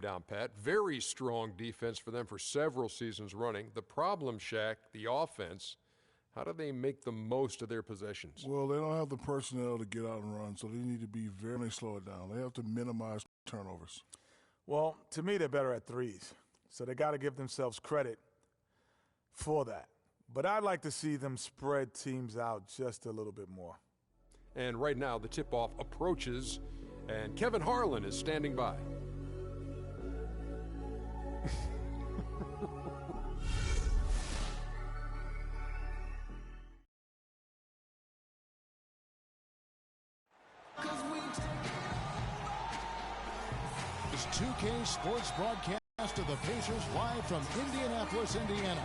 down pat. Very strong defense for them for several seasons running. The problem, Shaq, the offense, how do they make the most of their possessions? Well, they don't have the personnel to get out and run, so they need to be very slow it down. They have to minimize turnovers. Well, to me, they're better at threes, so they got to give themselves credit for that. But I'd like to see them spread teams out just a little bit more. And right now, the tip-off approaches, and Kevin Harlan is standing by. This 2K Sports Broadcast of the Pacers live from Indianapolis, Indiana.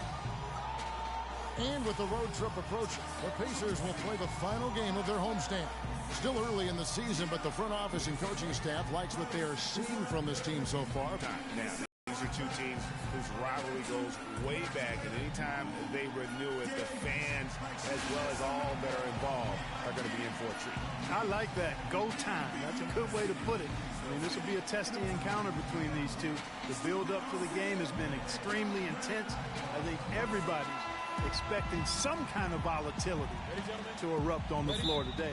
And with the road trip approaching, the Pacers will play the final game of their homestand. Still early in the season, but the front office and coaching staff likes what they are seeing from this team so far. Now, these are two teams whose rivalry goes way back, and anytime they renew it, the fans, as well as all that are involved, are going to be in for a treat. I like that. Go time. That's a good way to put it. I mean, this will be a testing encounter between these two. The build-up to the game has been extremely intense. I think everybody's expecting some kind of volatility to erupt on the floor today.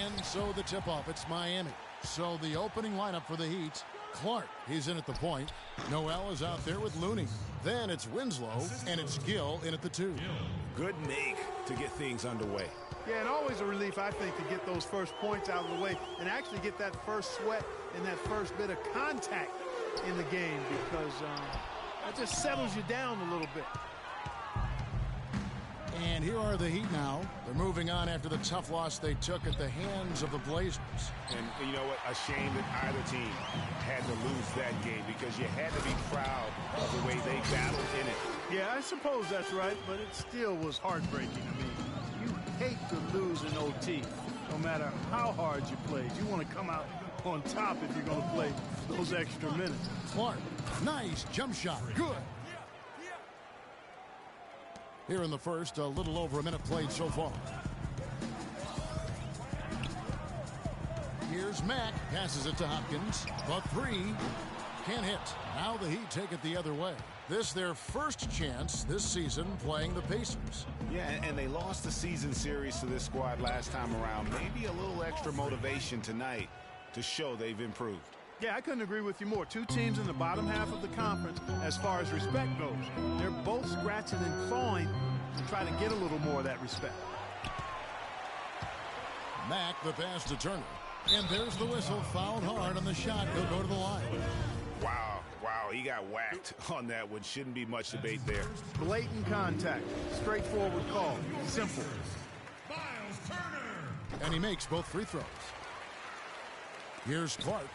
And so the tip-off, it's Miami. So the opening lineup for the Heat, Clark, he's in at the point. Noel is out there with Looney. Then it's Winslow, and it's Gill in at the 2. Good make to get things underway. Yeah, and always a relief, I think, to get those first points out of the way and actually get that first sweat and that first bit of contact in the game, because that just settles you down a little bit. And here are the Heat now. They're moving on after the tough loss they took at the hands of the Blazers. And you know what? A shame that either team had to lose that game, because you had to be proud of the way they battled in it. Yeah, I suppose that's right, but it still was heartbreaking to me. You hate to lose in OT, no matter how hard you played. You want to come out on top if you're going to play those extra minutes. Clark, nice jump shot. Good. Here in the first, a little over a minute played so far. Here's Mack, passes it to Hopkins. The 3 can't hit. Now the Heat take it the other way. This their first chance this season playing the Pacers. Yeah, and they lost the season series to this squad last time around. Maybe a little extra motivation tonight to show they've improved. Yeah, I couldn't agree with you more. Two teams in the bottom half of the conference as far as respect goes. They're both scratching and clawing to try to get a little more of that respect. Mack, the pass to Turner. And there's the whistle. Fouled hard on the shot. He'll go to the line. Wow, he got whacked on that one. Shouldn't be much debate there. Blatant contact. Straightforward call. Simple. And he makes both free throws. Here's Clark.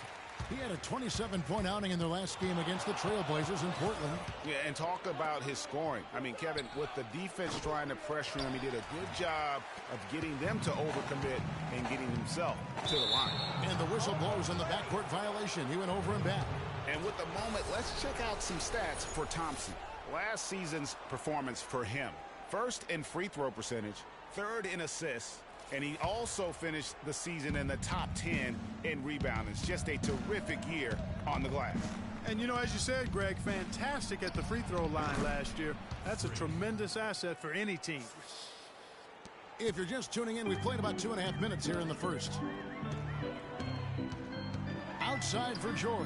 He had a 27-point outing in their last game against the Trailblazers in Portland. Yeah, and talk about his scoring. I mean, Kevin, with the defense trying to pressure him, he did a good job of getting them to overcommit and getting himself to the line. And the whistle blows on the backcourt violation. He went over and back. And with the moment, let's check out some stats for Thompson. Last season's performance for him. First in free throw percentage, third in assists, and he also finished the season in the top 10 in rebounding. It's just a terrific year on the glass. And, you know, as you said, Greg, fantastic at the free throw line last year. That's a tremendous asset for any team. If you're just tuning in, we've played about 2.5 minutes here in the first. Outside for George.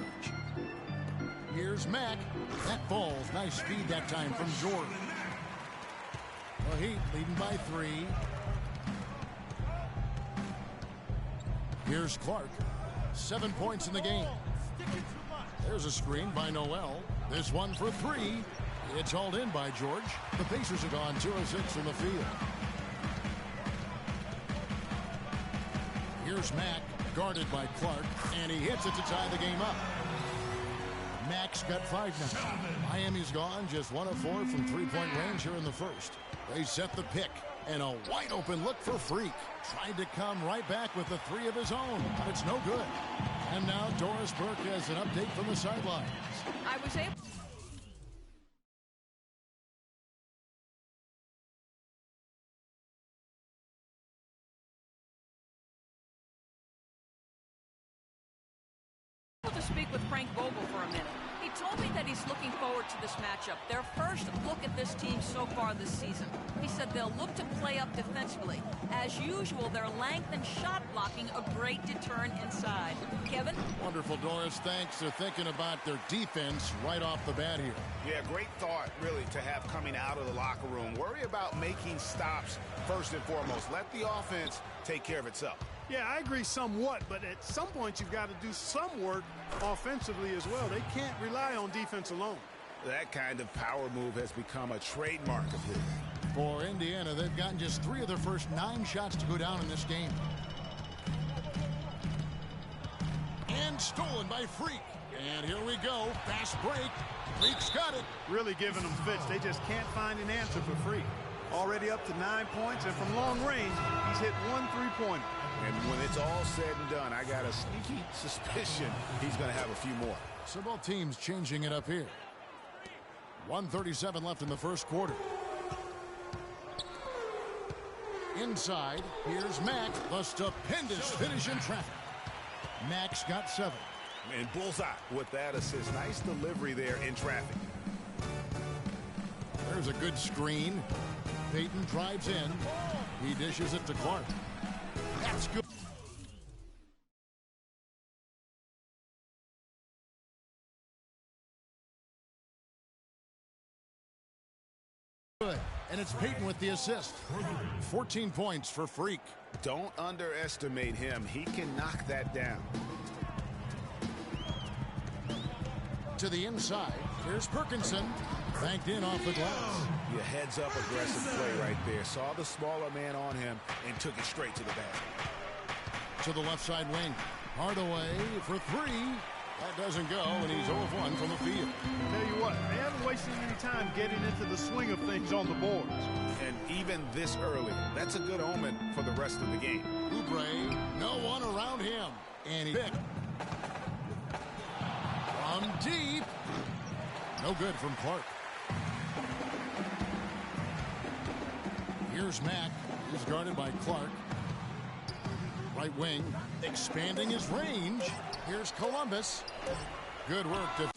Here's Mack. That falls. Nice speed that time from George. The Heat leading by 3. Here's Clark. 7 points in the game. There's a screen by Noel. This one for 3. It's hauled in by George. The Pacers are gone 2 of 6 from the field. Here's Mack, guarded by Clark, and he hits it to tie the game up. Mack's got 5 now. Miami's gone just 1 of 4 from 3-point range here in the first. They set the pick, and a wide open look for Freak. Tried to come right back with the 3 of his own, but it's no good. And now Doris Burke has an update from the sidelines. I was able Frank Vogel for a minute. He told me that he's looking forward to this matchup, their first look at this team so far this season. He said they'll look to play up defensively. As usual, their length and shot blocking a great deterrent inside. Kevin? Wonderful, Doris. Thanks. They're thinking about their defense right off the bat here. Yeah, great thought, really, to have coming out of the locker room. Worry about making stops first and foremost. Let the offense take care of itself. Yeah, I agree somewhat, but at some point you've got to do some work offensively as well. They can't rely on defense alone. That kind of power move has become a trademark of his. For Indiana, they've gotten just 3 of their first 9 shots to go down in this game. And stolen by Freak. And here we go. Fast break. Freak's got it. Really giving them fits. They just can't find an answer for Freak. Already up to 9 points, and from long range, he's hit 1 3-pointer. And when it's all said and done, I got a sneaky suspicion he's going to have a few more. So both teams changing it up here. 1:37 left in the first quarter. Inside, here's Mack. The stupendous finish in traffic. Mack's got 7. And bullseye with that assist. Nice delivery there in traffic. There's a good screen. Payton drives in. He dishes it to Clark. That's good. Good. And it's Payton with the assist. 14 points for Freak. Don't underestimate him. He can knock that down. To the inside. Here's Perkinson. Banked in off the glass. Yeah, heads up aggressive play right there. Saw the smaller man on him and took it straight to the bag. To the left side wing. Hardaway for 3. That doesn't go, and he's 0 of 1 from the field. Tell you what, they haven't wasted any time getting into the swing of things on the boards. And even this early, that's a good omen for the rest of the game. Oubre, no one around him. And he picked. From deep. No good from Clark. Here's Mack. He's guarded by Clark. Right wing, expanding his range. Here's Columbus. Good work to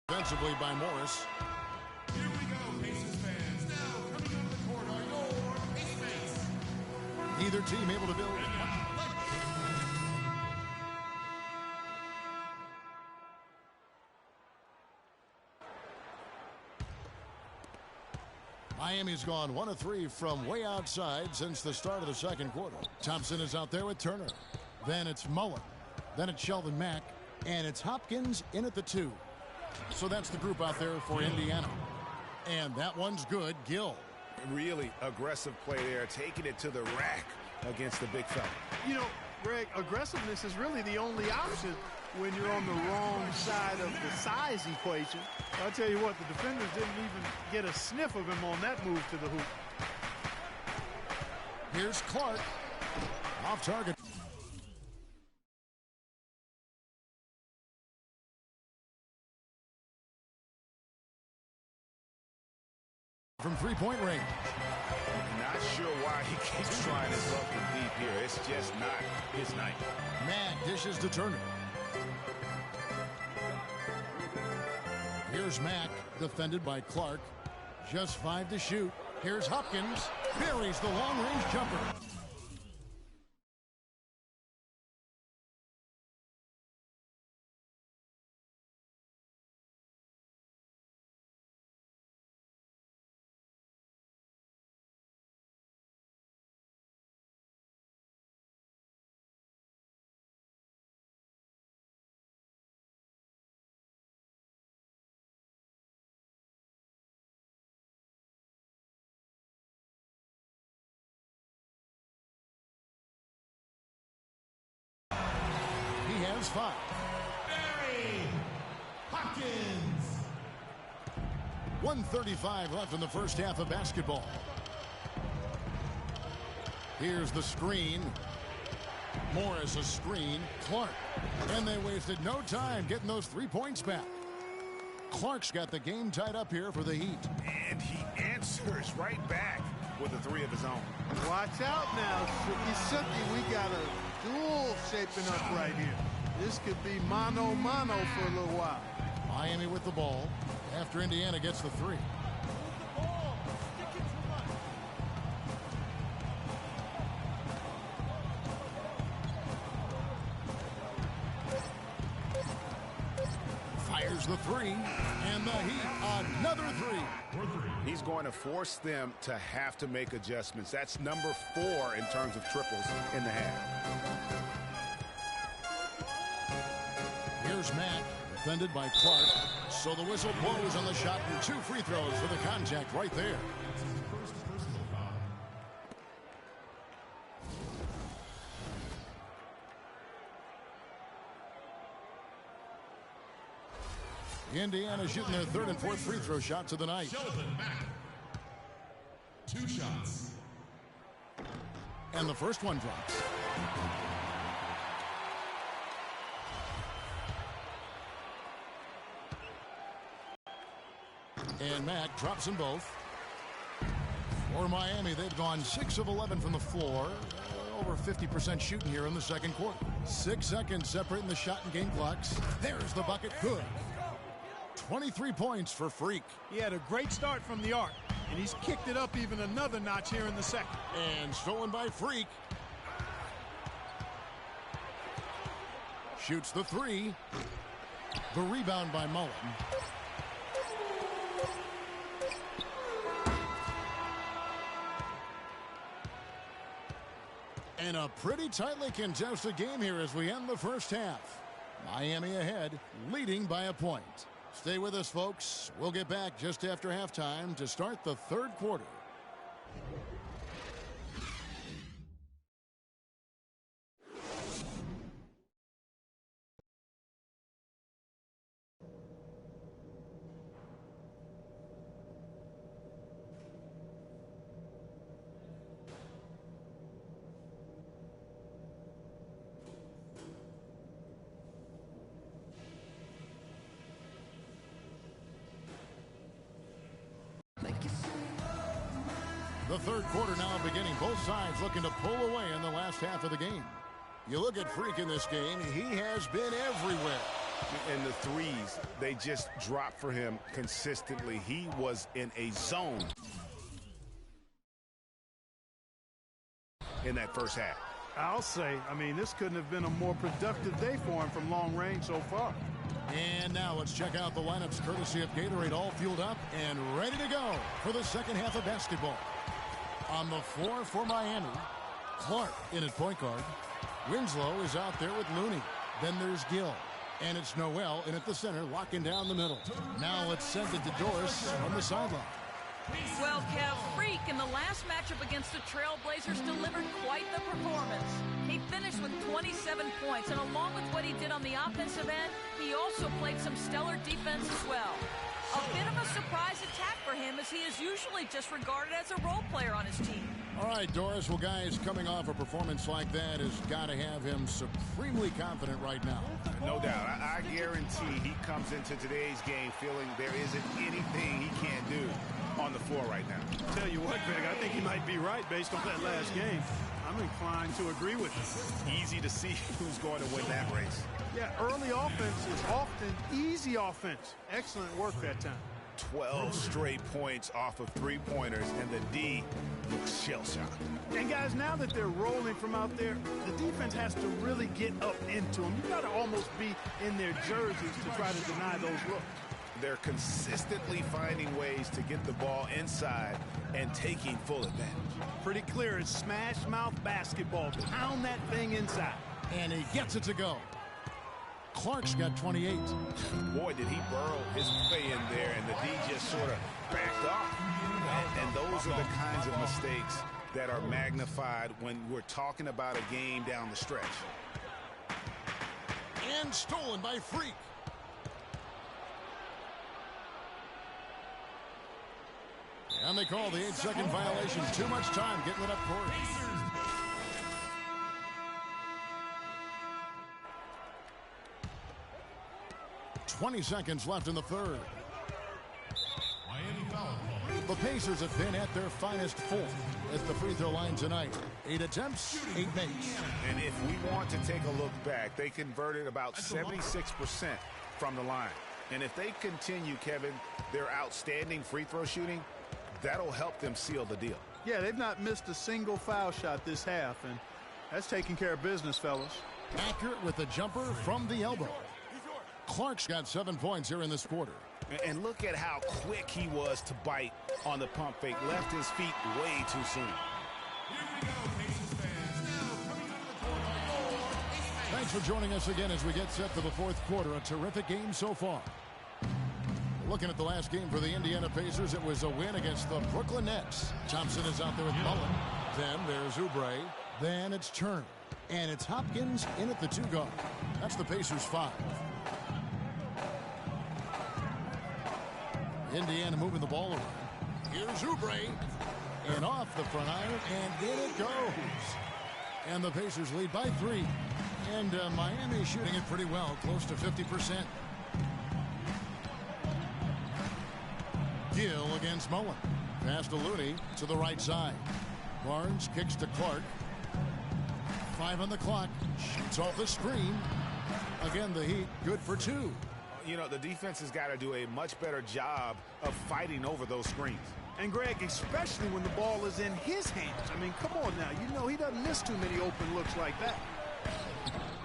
Defensively by Morris. Here we go, Pacers fans. Now coming onto the court are your Pace mates. Neither team able to build. Miami's gone 1 of 3 from way outside since the start of the second quarter. Thompson is out there with Turner. Then it's Mullen. Then it's Shelvin Mack. And it's Hopkins in at the 2. So that's the group out there for Indiana. And that one's good. Gill. Really aggressive play there, taking it to the rack against the big fella. You know, Greg, aggressiveness is really the only option when you're on the wrong side of the size equation. I'll tell you what, the defenders didn't even get a sniff of him on that move to the hoop. Here's Clark. Off target. From three-point range. Not sure why he keeps trying his luck from deep here. It's just not his night. Mack dishes to Turner. Here's Mack, defended by Clark. Just 5 to shoot. Here's Hopkins. Buries the long-range jumper. He has 5. Barry Hopkins. 1:35 left in the first half of basketball. Here's the screen. Morris a screen. Clark. And they wasted no time getting those 3 points back. Clark's got the game tied up here for the Heat. And he answers right back with a 3 of his own. Watch out now, Suki. We got a duel shaping up right here. This could be mano-mano for a little while. Miami with the ball after Indiana gets the 3. Fires the 3, and the Heat another 3. He's going to force them to have to make adjustments. That's number 4 in terms of triples in the half. Here's Mack, defended by Clark. So the whistle blows on the shot and 2 free throws for the contact right there. Indiana shooting their 3rd and 4th free throw shots of the night. Shelvin Mack. 2 shots. And the first one drops. And Mack drops them both. For Miami, they've gone 6 of 11 from the floor. Over 50% shooting here in the second quarter. 6 seconds separating the shot and game clocks. There's the bucket. Good. 23 points for Freak. He had a great start from the arc, and he's kicked it up even another notch here in the second. And stolen by Freak. Shoots the 3. The rebound by Mullen. And a pretty tightly contested game here as we end the first half. Miami ahead, leading by a point. Stay with us, folks. We'll get back just after halftime to start the third quarter. The third quarter now beginning. Both sides looking to pull away in the last half of the game. You look at Freak in this game, he has been everywhere. And the threes, they just dropped for him consistently. He was in a zone in that first half. I'll say, I mean, this couldn't have been a more productive day for him from long range so far. And now let's check out the lineups courtesy of Gatorade, all fueled up and ready to go for the second half of basketball. On the floor for Miami, Clark in at point guard. Winslow is out there with Looney. Then there's Gill. And it's Noel in at the center, locking down the middle. Now let's send it to Doris on the sideline. Well, Kev, Freak in the last matchup against the Trailblazers delivered quite the performance. He finished with 27 points, and along with what he did on the offensive end, he also played some stellar defense as well. A bit of a surprise attack for him, as he is usually just regarded as a role player on his team. All right, Doris. Well, guys, coming off a performance like that has got to have him supremely confident right now. No doubt. I guarantee he comes into today's game feeling there isn't anything he can't do on the floor right now. Tell you what, Greg, I think he might be right based on that last game. I'm inclined to agree with you. Easy to see who's going to win that race. Yeah, early offense is often easy offense. Excellent work that time. 12 straight points off of three-pointers, and the D looks shell-shocked. And guys, now that they're rolling from out there, the defense has to really get up into them. You got to almost be in their jerseys to try to deny those looks. They're consistently finding ways to get the ball inside and taking full advantage. Pretty clear, it's smash mouth basketball. Pound that thing inside. And he gets it to go. Clark's got 28. Boy, did he burrow his way in there, and the D just sort of backed off. And those are the kinds of mistakes that are magnified when we're talking about a game down the stretch. And stolen by Freak. And they call the 8-second violation. Too much time getting it up court. 20 seconds left in the third. The Pacers have been at their finest form at the free throw line tonight. 8 attempts, 8 makes. And if we want to take a look back, they converted about 76% from the line. And if they continue, Kevin, their outstanding free throw shooting, that'll help them seal the deal. Yeah, they've not missed a single foul shot this half, and that's taking care of business, fellas. Accurate with the jumper from the elbow. Clark's got 7 points here in this quarter. And look at how quick he was to bite on the pump fake. Left his feet way too soon. Thanks for joining us again as we get set for the fourth quarter. A terrific game so far. Looking at the last game for the Indiana Pacers, it was a win against the Brooklyn Nets. Thompson is out there with Mullen. Then there's Oubre. Then it's Turner. And it's Hopkins in at the 2 guard. That's the Pacers 5. Indiana moving the ball around. Here's Oubre. And off the front iron, and in it goes. And the Pacers lead by 3. And Miami shooting it pretty well, close to 50%. Gill against Mullen. Pass to Looney to the right side. Barnes kicks to Clark. 5 on the clock. Shoots off the screen. Again, the Heat good for 2. You know, the defense has got to do a much better job of fighting over those screens. And, Greg, especially when the ball is in his hands. I mean, come on now. You know he doesn't miss too many open looks like that.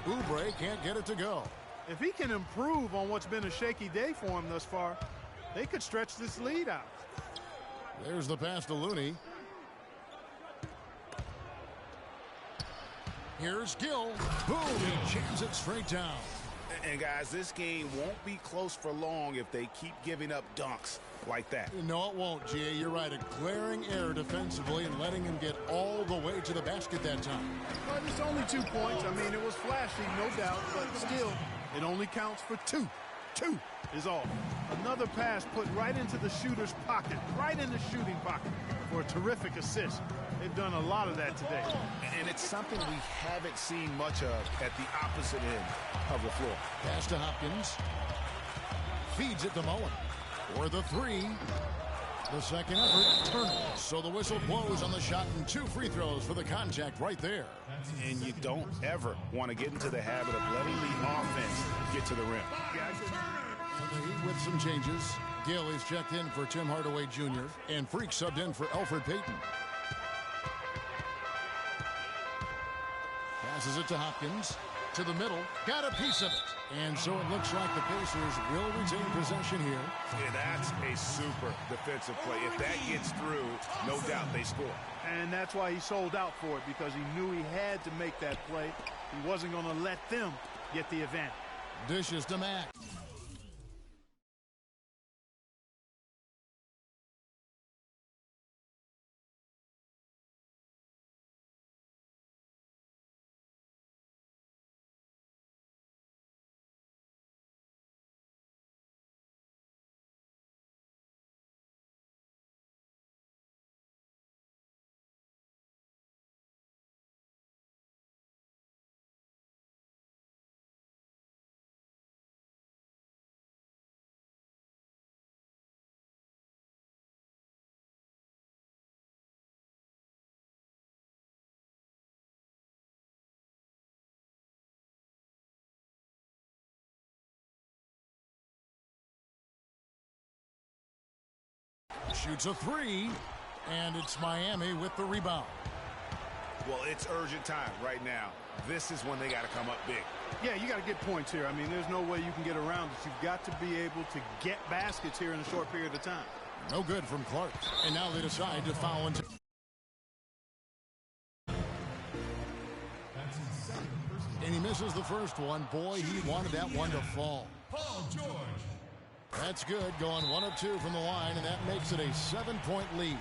Oubre can't get it to go. If he can improve on what's been a shaky day for him thus far, they could stretch this lead out. There's the pass to Looney. Here's Gill. Boom! He jams it straight down. And, guys, this game won't be close for long if they keep giving up dunks like that. No, it won't, G.A. You're right. A glaring error defensively and letting him get all the way to the basket that time. Well, it's only 2 points. I mean, it was flashy, no doubt, but still, it only counts for 2. 2 is all. Another pass put right into the shooter's pocket, right in the shooting pocket for a terrific assist. They've done a lot of that today. And it's something we haven't seen much of at the opposite end of the floor. Pass to Hopkins. Feeds it to Mullen. For the 3. The second effort, Turner. So the whistle blows on the shot and 2 free throws for the contact right there. And you don't ever want to get into the habit of letting the offense get to the rim. And the Heat with some changes. Gill is checked in for Tim Hardaway Jr. and Freak subbed in for Elfrid Payton. Passes it to Hopkins. To the middle. Got a piece of it. And so it looks like the Pacers will retain possession here. Yeah, that's a super defensive play. If that gets through, no doubt they score. And that's why he sold out for it, because he knew he had to make that play. He wasn't going to let them get the advantage. Dishes to Mack. Shoots a 3, and it's Miami with the rebound. Well, it's urgent time right now. This is when they got to come up big. Yeah, you got to get points here. I mean, there's no way you can get around it. You've got to be able to get baskets here in a short period of time. No good from Clark. And now they decide to foul into. And he misses the first one. Boy, he wanted that one to fall. Paul George. That's good, going 1 of 2 from the line, and that makes it a 7-point lead.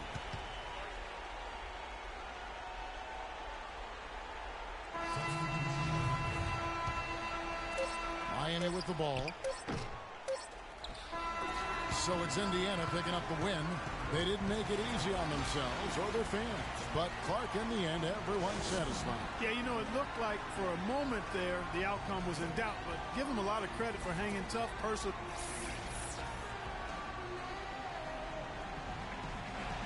Miami with the ball. So it's Indiana picking up the win. They didn't make it easy on themselves or their fans, but Clark, in the end, everyone's satisfied. Yeah, you know, it looked like for a moment there the outcome was in doubt, but give them a lot of credit for hanging tough.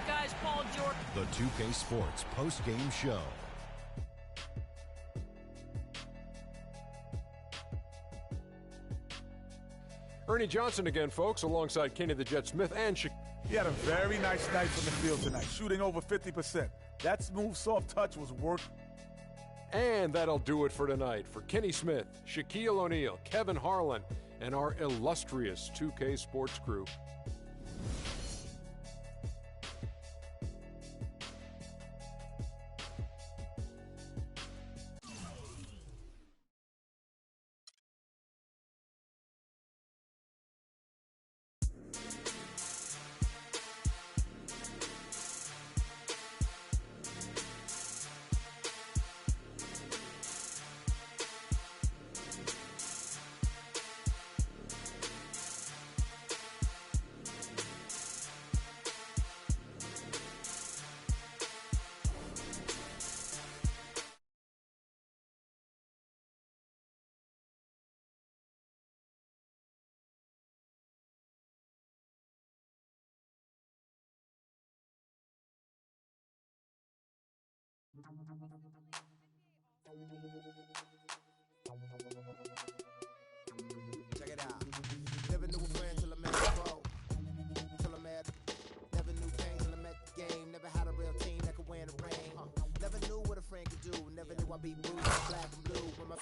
Guys, Paul George. The 2K Sports post-game show. Ernie Johnson again, folks, alongside Kenny the Jet Smith and He had a very nice night from the field tonight, shooting over 50%. That smooth, soft touch was work. And that'll do it for tonight. For Kenny Smith, Shaquille O'Neal, Kevin Harlan, and our illustrious 2K Sports crew. Check it out. Never knew a friend till I met a pro. Never knew things till I met the game. Never had a real team that could win the rain. Never knew what a friend could do. Never knew I'd be bruised, black and blue. When my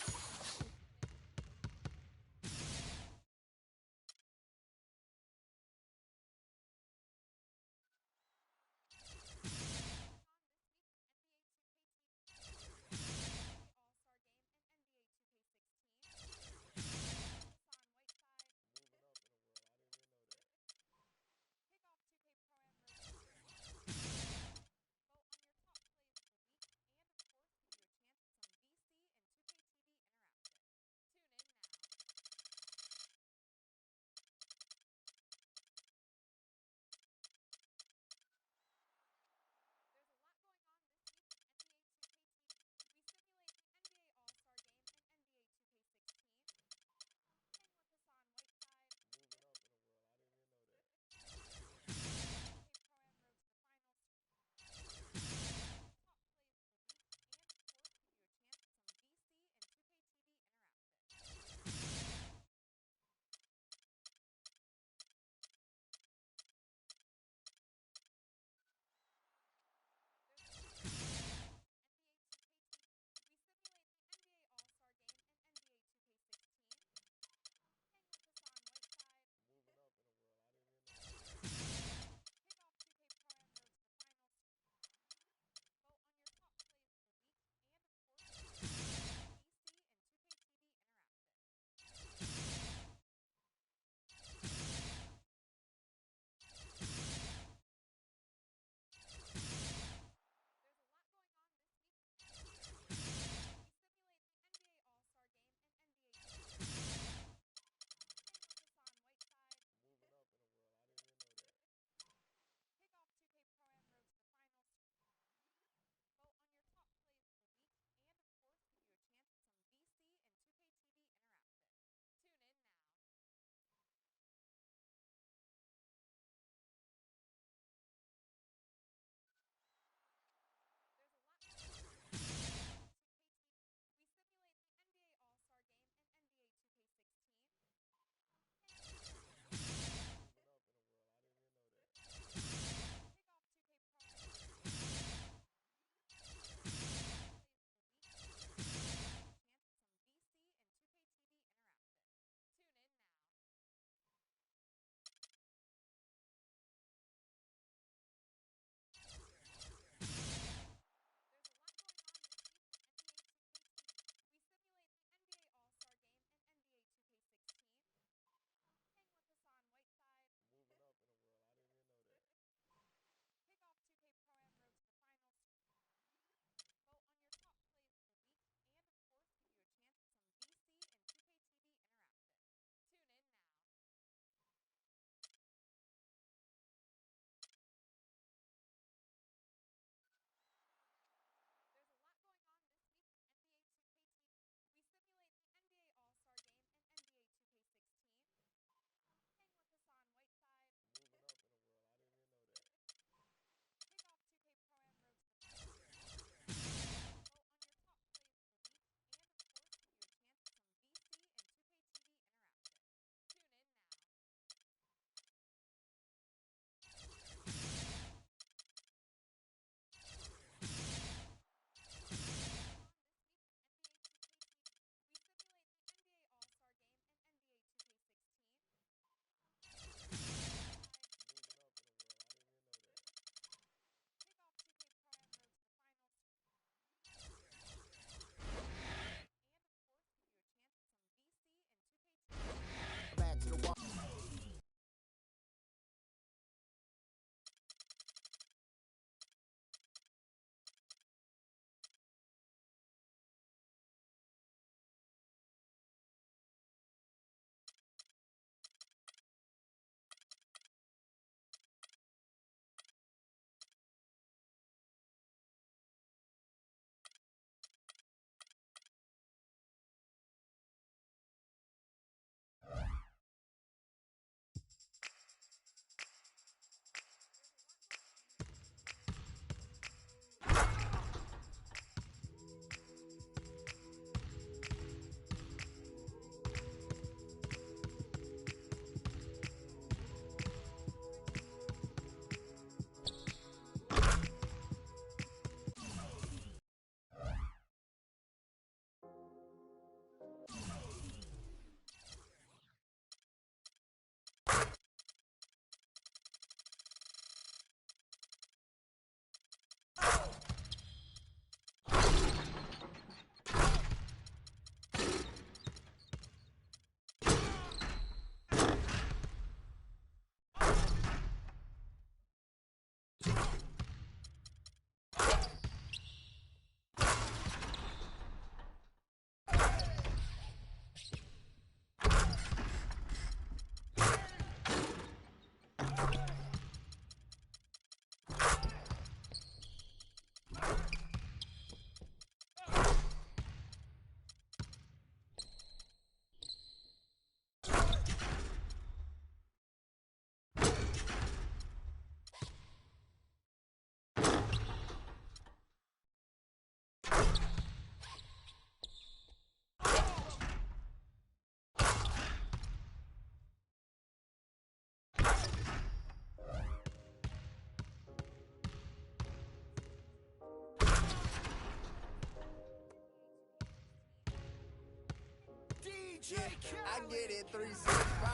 Yeah, I get it 365,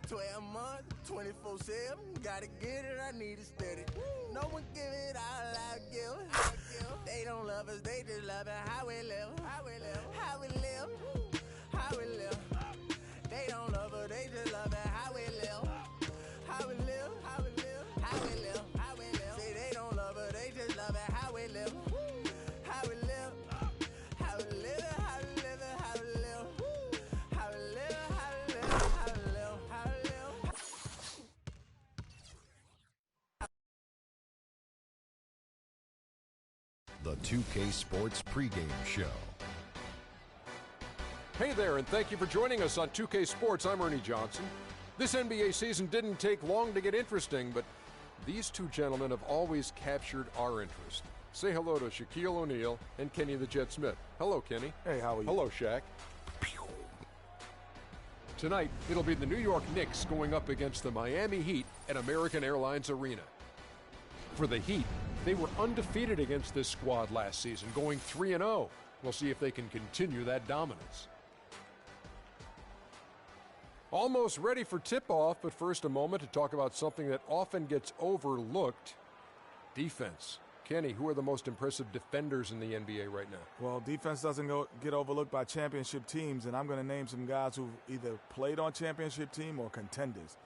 12 months, 24/7. Gotta get it, I need it steady. No one give it all I give. They don't love us, they just love it how we live. How we live, how we live, how we live. They don't love us, they just love it how we live. How we live, how we live, how we live, how we live. Say they don't love us, they just love it how we live. How we live, how we live, how we live, how we live. How we live, how we live, how we live, how we live. The 2K Sports pregame show. Hey there, and thank you for joining us on 2K Sports. I'm Ernie Johnson. This NBA season didn't take long to get interesting, but these two gentlemen have always captured our interest. Say hello to Shaquille O'Neal and Kenny the Jet Smith. Hello, Kenny. Hey, how are you? Hello, Shaq. Tonight, it'll be the New York Knicks going up against the Miami Heat at American Airlines Arena. For the Heat, they were undefeated against this squad last season, going 3-0. We'll see if they can continue that dominance. Almost ready for tip-off, but first a moment to talk about something that often gets overlooked, defense. Kenny, who are the most impressive defenders in the NBA right now? Well, defense doesn't get overlooked by championship teams, and I'm going to name some guys who've either played on championship team or contenders.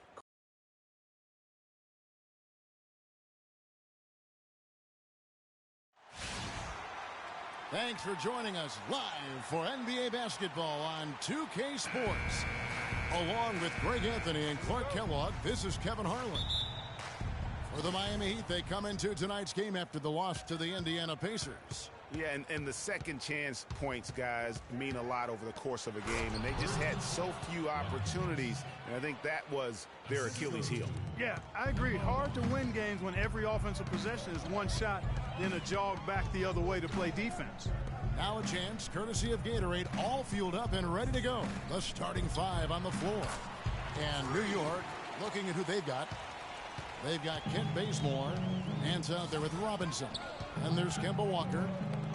Thanks for joining us live for NBA basketball on 2K Sports. Along with Greg Anthony and Clark Kellogg, this is Kevin Harlan. For the Miami Heat, they come into tonight's game after the loss to the Indiana Pacers. Yeah, and the second chance points, guys, mean a lot over the course of a game, and they just had so few opportunities, and I think that was their Achilles heel. Yeah, I agree. Hard to win games when every offensive possession is one shot, then a jog back the other way to play defense. Now a chance, courtesy of Gatorade, all fueled up and ready to go. The starting five on the floor. And New York, looking at who they've got. They've got Kent Bazemore. Hands out there with Robinson. And there's Kemba Walker.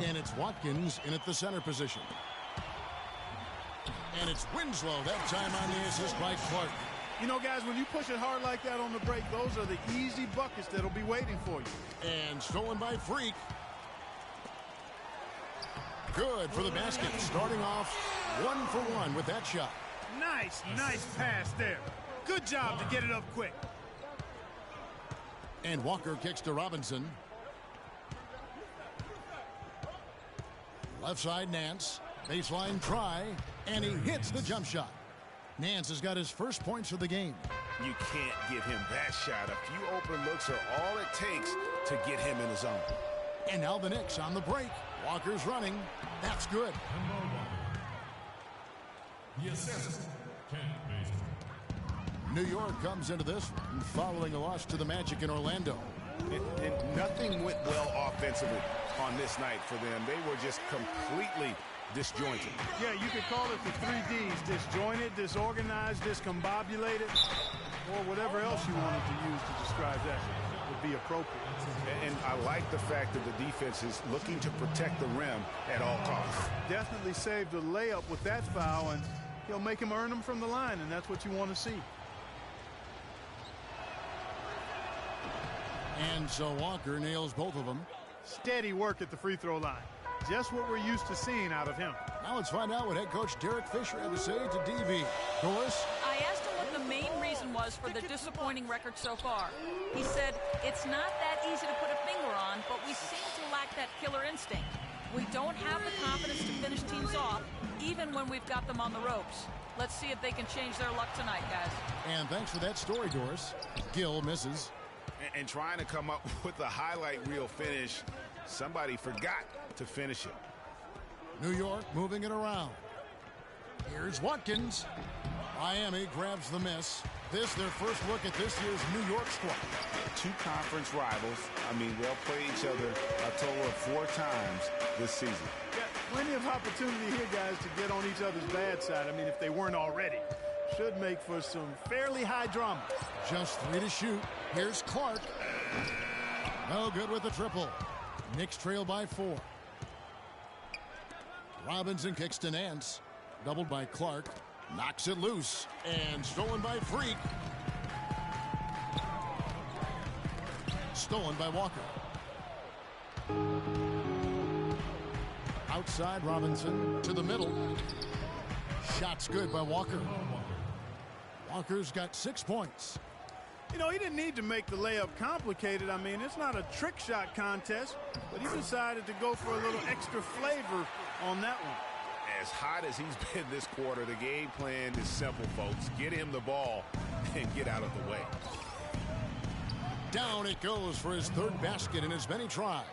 And it's Watkins in at the center position. And it's Winslow that time on the assist by Clark. You know, guys, when you push it hard like that on the break, those are the easy buckets that'll be waiting for you. And stolen by Freak. Good for the basket. Starting off 1 for 1 with that shot. Nice pass there. Good job to get it up quick. And Walker kicks to Robinson. Left side, Nance. Baseline try. And he hits the jump shot. Nance has got his first points of the game. You can't give him that shot. A few open looks are all it takes to get him in the zone. And now the Knicks on the break. Walker's running. That's good. The assistant, Kent Bazemore. New York comes into this one following a loss to the Magic in Orlando. And nothing went well offensively on this night for them. They were just completely disjointed. Yeah, you could call it the 3 Ds. Disjointed, disorganized, discombobulated, or whatever else you wanted to use to describe that would be appropriate. And I like the fact that the defense is looking to protect the rim at all costs. Definitely saved a layup with that foul, and he'll make him earn them from the line, and that's what you want to see. And so Walker nails both of them. Steady work at the free throw line. Just what we're used to seeing out of him. Now let's find out what head coach Derek Fisher had to say to DV. Doris? I asked him what the main reason was for the disappointing record so far. He said, it's not that easy to put a finger on, but we seem to lack that killer instinct. We don't have the confidence to finish teams off, even when we've got them on the ropes. Let's see if they can change their luck tonight, guys. And thanks for that story, Doris. Gill misses. And trying to come up with a highlight reel finish, somebody forgot to finish it. New York moving it around. Here's Watkins. Miami grabs the miss. This their first look at this year's New York squad. 2 conference rivals. I mean, they'll play each other a total of 4 times this season. Yeah, plenty of opportunity here, guys, to get on each other's bad side. I mean, if they weren't already. Should make for some fairly high drama. Just 3 to shoot. Here's Clark. No good with the triple. Knicks trail by 4. Robinson kicks to Nance. Doubled by Clark. Knocks it loose. And stolen by Freak. Stolen by Walker. Outside Robinson to the middle. Shot's good by Walker. Walker's got 6 points. You know, he didn't need to make the layup complicated. I mean, it's not a trick shot contest, but he decided to go for a little extra flavor on that one. As hot as he's been this quarter, the game plan is simple, folks. Get him the ball and get out of the way. Down it goes for his 3rd basket in as many tries.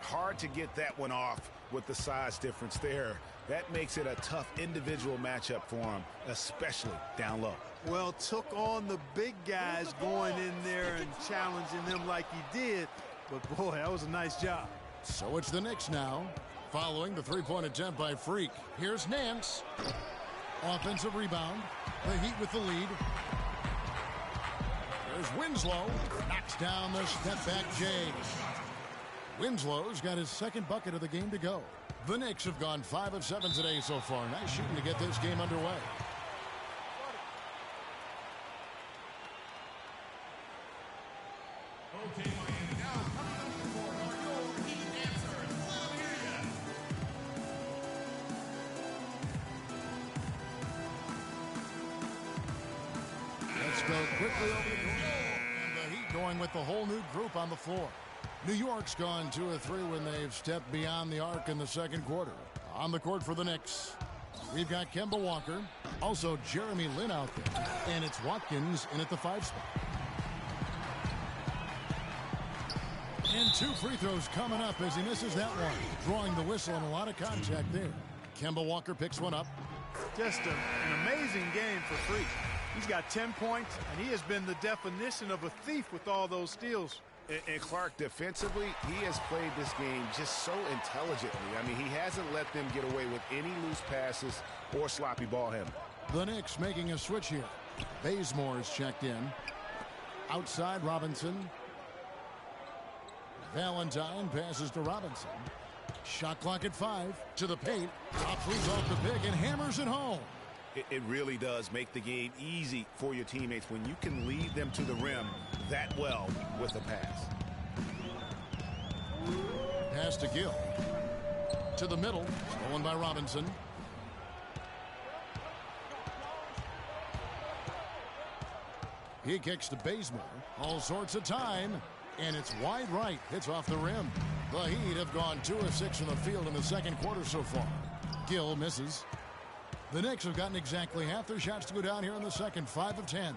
Hard to get that one off with the size difference there. That makes it a tough individual matchup for him, especially down low. Well, took on the big guys going in there and challenging them like he did. But, boy, that was a nice job. So it's the Knicks now, following the 3-point attempt by Freak. Here's Nance. Offensive rebound. The Heat with the lead. There's Winslow. Knocks down the step-back J. Winslow's got his 2nd bucket of the game to go. The Knicks have gone 5 of 7 today so far. Nice shooting to get this game underway. Okay, Miami, now coming to the court are your Heat dancers. Let me hear ya. Let's go quickly over the court. And the Heat going with the whole new group on the floor. New York's gone 2 of 3 when they've stepped beyond the arc in the 2nd quarter. On the court for the Knicks, we've got Kemba Walker, also Jeremy Lin out there, and it's Watkins in at the 5 spot. And 2 free throws coming up as he misses that one, drawing the whistle and a lot of contact there. Kemba Walker picks one up. Just an amazing game for Freak. He's got 10 points, and he has been the definition of a thief with all those steals. And Clark, defensively, he has played this game just so intelligently. I mean, he hasn't let them get away with any loose passes or sloppy ball handling. The Knicks making a switch here. Bazemore's checked in. Outside Robinson. Valentine passes to Robinson. Shot clock at 5. To the paint. Tops loose off the pick and hammers it home. It really does make the game easy for your teammates when you can lead them to the rim that well with a pass. Pass to Gill. To the middle. Stolen by Robinson. He kicks to Bazemore. All sorts of time. And it's wide right. Hits off the rim. The Heat have gone 2 of 6 from the field in the 2nd quarter so far. Gill misses. The Knicks have gotten exactly half their shots to go down here in the 2nd. 5 of 10.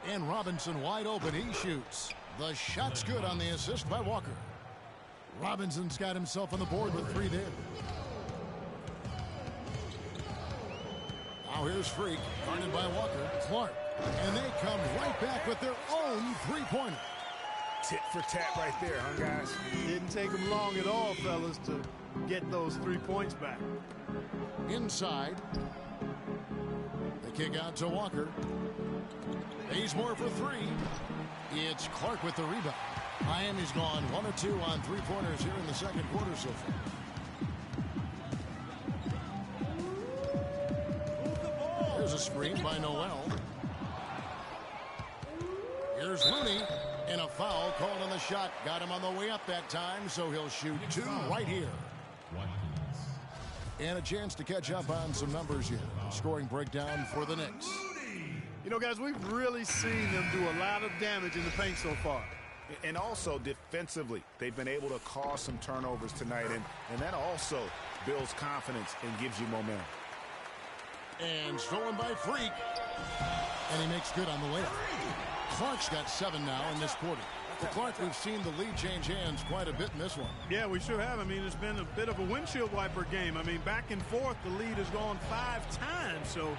And Robinson wide open. He shoots. The shot's good on the assist by Walker. Robinson's got himself on the board with 3 there. Now here's Freak. Guarded by Walker. Clark. And they come right back with their own 3-pointer. Tit for tat right there, huh, guys? Didn't take them long at all, fellas, to get those 3 points back. Inside. The kick out to Walker. Bazemore for 3. It's Clark with the rebound. Miami's gone 1 of 2 on 3-pointers here in the 2nd quarter so far. There's a screen by Noel. Here's Looney. And a foul called on the shot. Got him on the way up that time, so he'll shoot 2 right here. And a chance to catch up on some numbers here. Scoring breakdown for the Knicks. You know, guys, we've really seen them do a lot of damage in the paint so far. And also defensively, they've been able to cause some turnovers tonight, and that also builds confidence and gives you momentum. And stolen by Freak. And he makes good on the layup. Clark's got 7 now in this quarter. For Clark, we've seen the lead change hands quite a bit in this one. Yeah, we sure have. I mean, it's been a bit of a windshield wiper game. I mean, back and forth, the lead has gone 5 times, so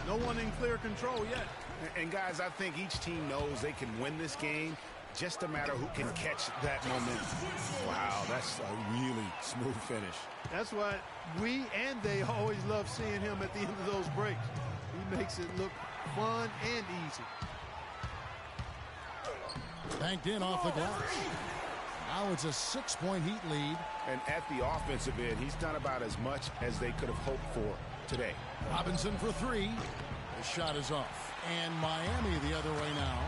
no one in clear control yet. And guys, I think each team knows they can win this game. Just a matter who can catch that momentum. Wow, that's a really smooth finish. That's why we and they always love seeing him at the end of those breaks. He makes it look fun and easy. Banked in off the glass. Now it's a 6-point Heat lead. And at the offensive end, he's done about as much as they could have hoped for today. Robinson for three. The shot is off. And Miami the other way now.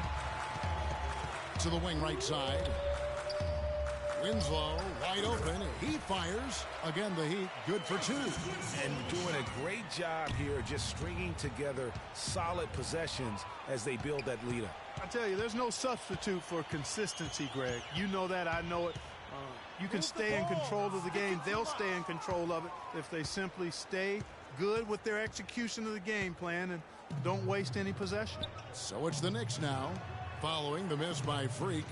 To the wing right side. Winslow wide open. He fires. Again, the Heat good for two. And doing a great job here just stringing together solid possessions as they build that lead up. I tell you, there's no substitute for consistency, Greg. You know that. I know it. You can stay in control of the game. They'll stay in control of it if they simply stay good with their execution of the game plan and don't waste any possession. So it's the Knicks now, following the miss by Freak.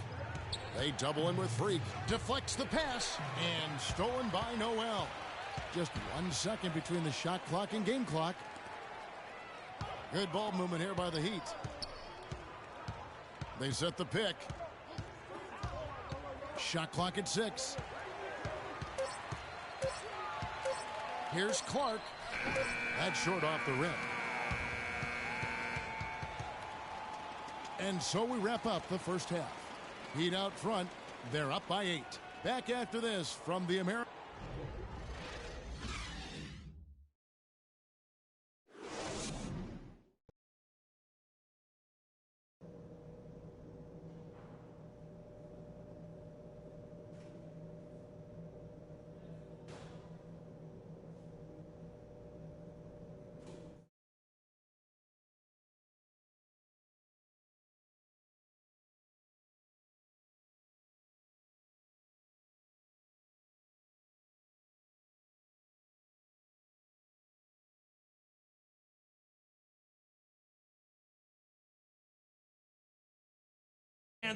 They double in with Freak. Deflects the pass and stolen by Noel. Just 1 second between the shot clock and game clock. Good ball movement here by the Heat. They set the pick. Shot clock at 6. Here's Clark. That's short off the rim. And so we wrap up the first half. Heat out front. They're up by 8. Back after this from the American.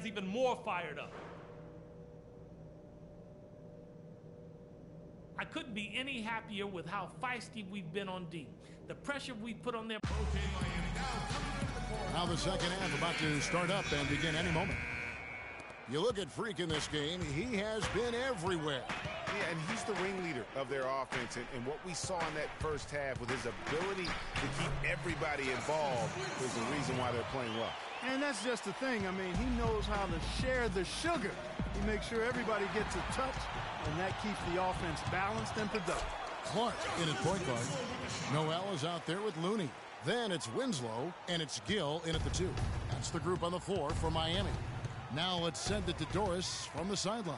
Even more fired up. I couldn't be any happier with how feisty we've been on D. The pressure we put on them. Now the second half about to start up and begin any moment. You look at Freak in this game, he has been everywhere. Yeah, and he's the ringleader of their offense. And what we saw in that first half with his ability to keep everybody involved is the reason why they're playing well. And that's just the thing. I mean, he knows how to share the sugar. He makes sure everybody gets a touch, and that keeps the offense balanced and productive. Clark in at point guard. Noel is out there with Looney. Then it's Winslow, and it's Gill in at the 2. That's the group on the floor for Miami. Now let's send it to Doris from the sideline.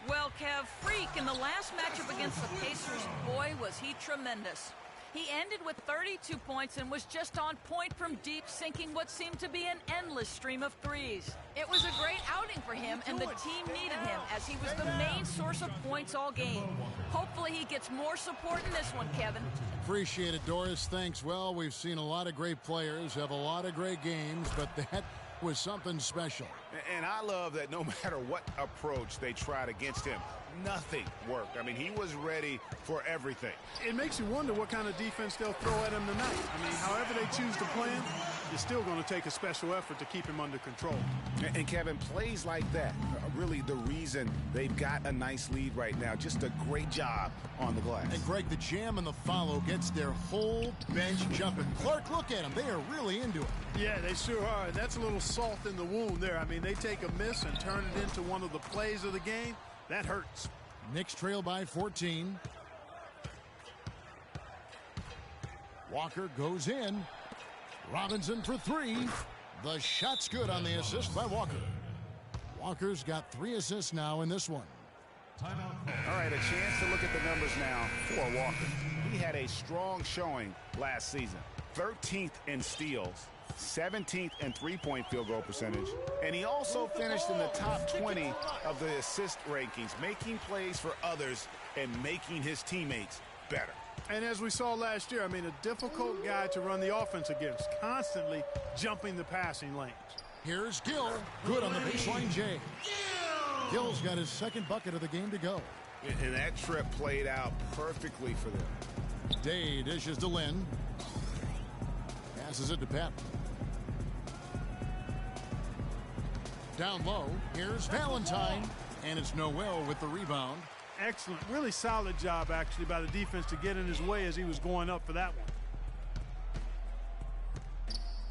Well, Kev, Freak in the last matchup against the Pacers, boy, was he tremendous. He ended with 32 points and was just on point from deep, sinking what seemed to be an endless stream of threes. It was a great outing for him, and the team needed him as he was the main source of points all game. Hopefully he gets more support in this one, Kevin. Appreciate it, Doris. Thanks. Well, we've seen a lot of great players have a lot of great games, but that was something special. And I love that no matter what approach they tried against him, nothing worked. I mean, he was ready for everything. It makes you wonder what kind of defense they'll throw at him tonight. I mean, however they choose to play him, it's still going to take a special effort to keep him under control. And Kevin, plays like that are really the reason they've got a nice lead right now. Just a great job on the glass. And Greg, the jam and the follow gets their whole bench jumping. Clark, look at them. They are really into it. Yeah, they sure are. That's a little salt in the wound there. I mean, they take a miss and turn it into one of the plays of the game. That hurts. Knicks trail by 14. Walker goes in. Robinson for 3. The shot's good on the assist by Walker. Walker's got 3 assists now in this one. All right, a chance to look at the numbers now for Walker. He had a strong showing last season. 13th in steals, 17th in three-point field goal percentage, and he also finished in the top 20 of the assist rankings, making plays for others and making his teammates better. And as we saw last year, I mean, a difficult guy to run the offense against, constantly jumping the passing lanes. Here's Gill. Good on the baseline, Jay. Gill's got his second bucket of the game to go. And that trip played out perfectly for them. Day dishes to Lynn. Passes it to Pep. Down low, here's Valentine. And it's Noel with the rebound. Excellent. Really solid job, actually, by the defense to get in his way as he was going up for that one.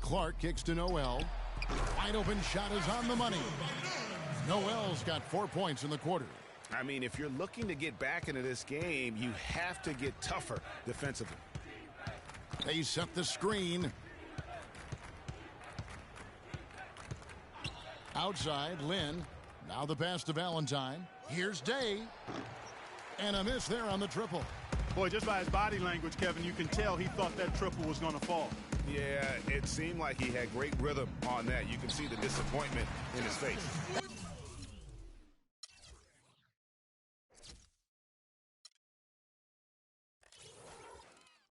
Clark kicks to Noel. Wide open shot is on the money. Noel's got 4 points in the quarter. I mean, if you're looking to get back into this game, you have to get tougher defensively. They set the screen. Outside, Lynn. Now the pass to Valentine. Here's Day. And a miss there on the triple. Boy, just by his body language, Kevin, you can tell he thought that triple was going to fall. Yeah, it seemed like he had great rhythm on that. You can see the disappointment in his face.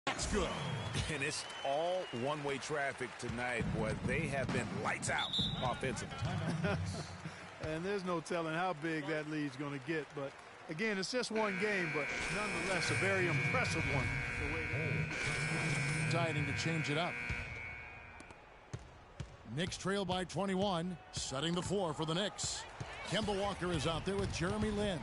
That's good. And it's all one-way traffic tonight, boy. They have been lights out offensively. And there's no telling how big that lead's going to get. But, again, it's just one game, but nonetheless a very impressive one. Deciding to change it up. Knicks trail by 21, setting the floor for the Knicks. Kemba Walker is out there with Jeremy Lin.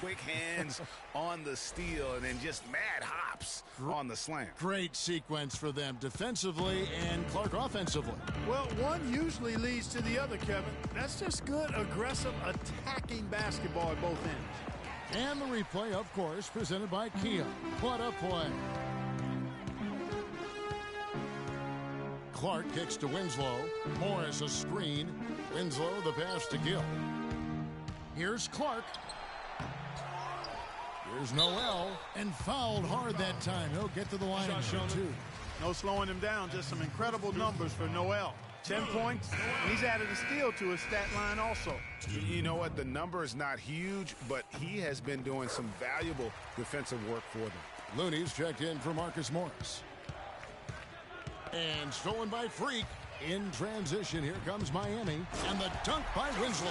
Quick hands on the steal and then just mad hops on the slam. Great sequence for them defensively and Clark offensively. Well, one usually leads to the other, Kevin. That's just good, aggressive, attacking basketball at both ends. And the replay, of course, presented by Kia. What a play. Clark kicks to Winslow. Morris a screen. Winslow the pass to Gill. Here's Clark. Here's Noel, and fouled hard that time. He'll get to the line and shoot two. No slowing him down, just some incredible numbers for Noel. 10 points, and he's added a steal to his stat line also. You know what? The number is not huge, but he has been doing some valuable defensive work for them. Looney's checked in for Marcus Morris. And stolen by Freak. In transition, here comes Miami, and the dunk by Winslow.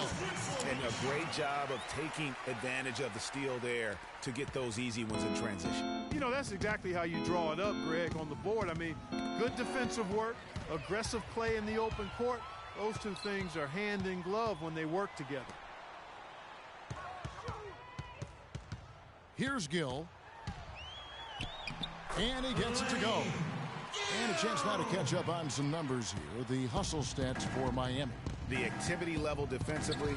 And a great job of taking advantage of the steal there to get those easy ones in transition. You know, that's exactly how you draw it up, Greg, on the board. I mean, good defensive work, aggressive play in the open court. Those two things are hand in glove when they work together. Here's Gill. And he gets it to go. And a chance now to catch up on some numbers here. The hustle stats for Miami. The activity level defensively,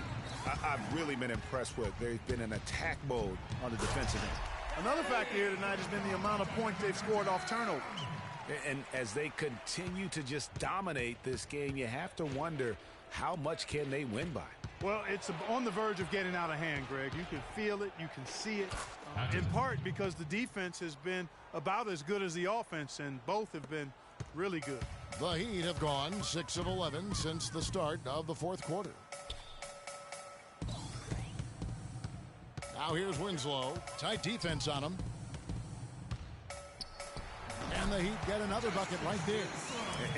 I've really been impressed with. They've been in attack mode on the defensive end. Another factor here tonight has been the amount of points they've scored off turnovers. And as they continue to just dominate this game, you have to wonder, how much can they win by? Well, it's on the verge of getting out of hand, Greg. You can feel it, you can see it, in part because the defense has been about as good as the offense, and both have been really good. The Heat have gone 6 of 11 since the start of the fourth quarter. Now here's Winslow. Tight defense on him. And the Heat get another bucket right there.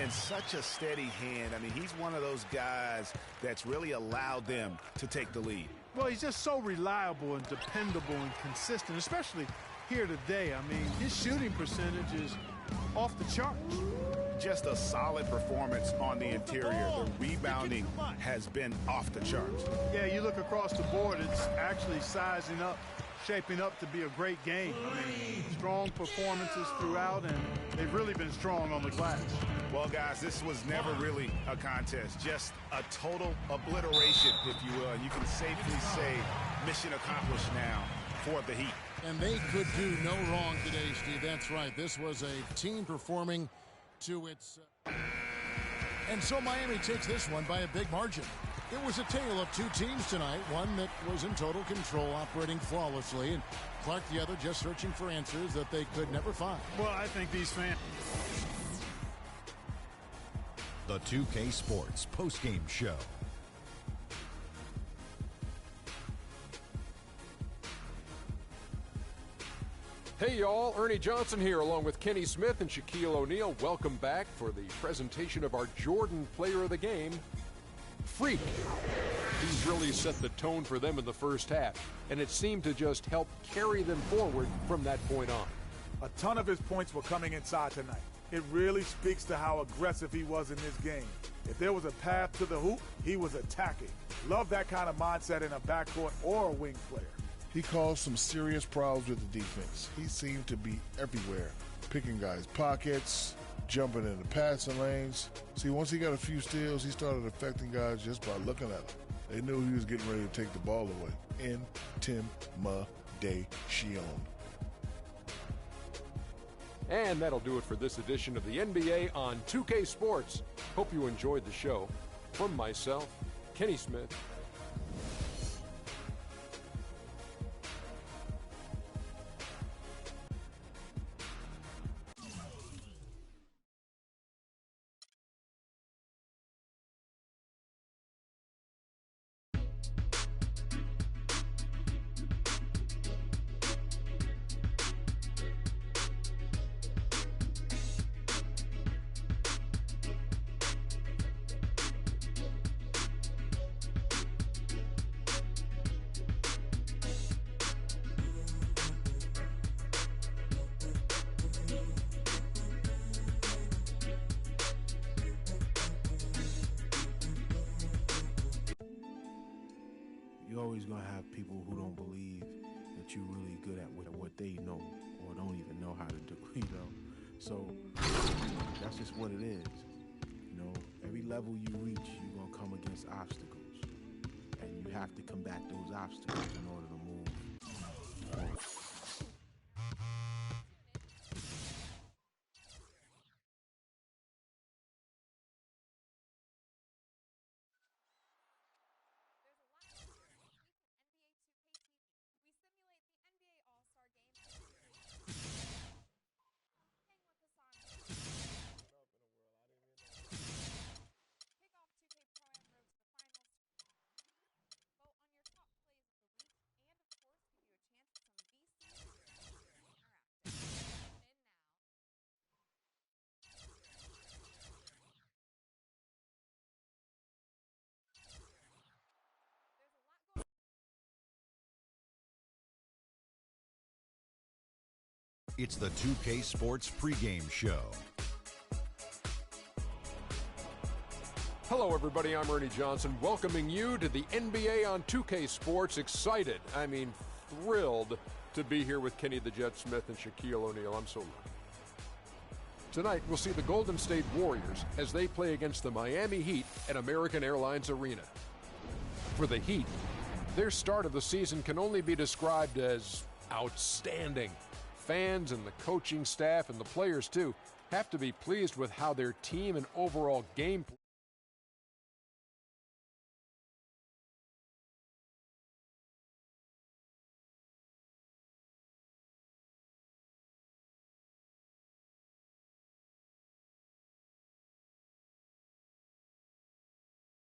And such a steady hand. I mean, he's one of those guys that's really allowed them to take the lead. Well, he's just so reliable and dependable and consistent, especially here today. I mean, his shooting percentage is off the charts. Just a solid performance on the interior. The rebounding has been off the charts. Yeah, you look across the board, it's actually sizing up, shaping up to be a great game. I mean, strong performances throughout, and they've really been strong on the glass. Well, guys, this was never really a contest, just a total obliteration, if you will. And you can safely say mission accomplished now for the Heat. And they could do no wrong today, Steve. That's right. This was a team performing to its... And so Miami takes this one by a big margin. It was a tale of two teams tonight, one that was in total control, operating flawlessly, and Clark the other just searching for answers that they could never find. Well, I think these fans... The 2K Sports postgame show. Hey y'all, Ernie Johnson here along with Kenny Smith and Shaquille O'Neal. Welcome back for the presentation of our Jordan Player of the Game, Freak. He's really set the tone for them in the first half, and it seemed to just help carry them forward from that point on. A ton of his points were coming inside tonight. It really speaks to how aggressive he was in this game. If there was a path to the hoop, he was attacking. Love that kind of mindset in a backcourt or a wing player. He caused some serious problems with the defense. He seemed to be everywhere, picking guys' pockets, jumping in the passing lanes. See, once he got a few steals, he started affecting guys just by looking at him. They knew he was getting ready to take the ball away. Intimidation. And that'll do it for this edition of the NBA on 2K Sports. Hope you enjoyed the show. From myself, Kenny Smith. You're always going to have people who don't believe that you're really good at what they know or don't even know how to do, you know? So that's just what it is. You know, every level you reach, you're going to come against obstacles. And you have to combat those obstacles in order to move forward. It's the 2K Sports pregame show. Hello, everybody. I'm Ernie Johnson, welcoming you to the NBA on 2K Sports. Excited, thrilled to be here with Kenny the Jet Smith and Shaquille O'Neal. I'm so lucky. Tonight, we'll see the Golden State Warriors as they play against the Miami Heat at American Airlines Arena. For the Heat, their start of the season can only be described as outstanding. Fans and the coaching staff and the players, too, have to be pleased with how their team and overall game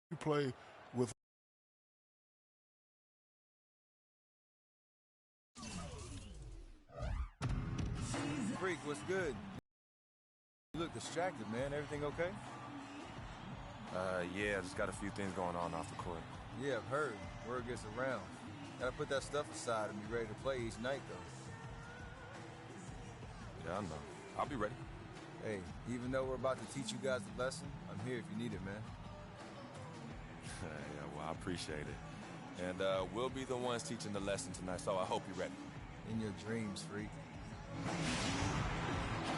You play with Freak, what's good? You look distracted, man. Everything okay? Yeah, I just got a few things going on off the court. Yeah, I've heard. Word gets around. Gotta put that stuff aside and be ready to play each night, though. Yeah, I know. I'll be ready. Hey, even though we're about to teach you guys a lesson, I'm here if you need it, man. Yeah, well, I appreciate it. And we'll be the ones teaching the lesson tonight, so I hope you're ready. In your dreams, freak.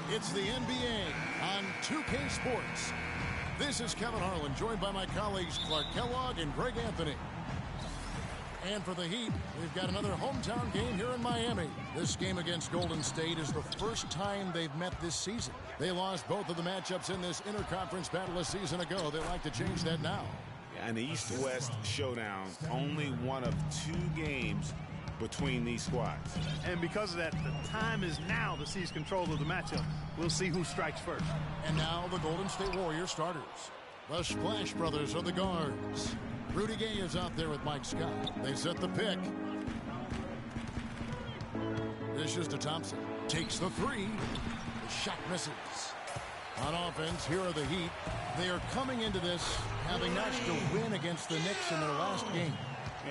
It's the NBA on 2K Sports. This is Kevin Harlan, joined by my colleagues Clark Kellogg and Greg Anthony. And for the Heat, we've got another hometown game here in Miami. This game against Golden State is the first time they've met this season. They lost both of the matchups in this interconference battle a season ago. They like to change that now. And the East-West showdown, only one of 2 games between these squads. And because of that, the time is now to seize control of the matchup. We'll see who strikes first. And now the Golden State Warriors starters. The Splash Brothers are the guards. Rudy Gay is out there with Mike Scott. They set the pick. Dishes to Thompson. Takes the three. The shot misses. On offense, here are the Heat. They are coming into this having notched a win against the Knicks in their last game.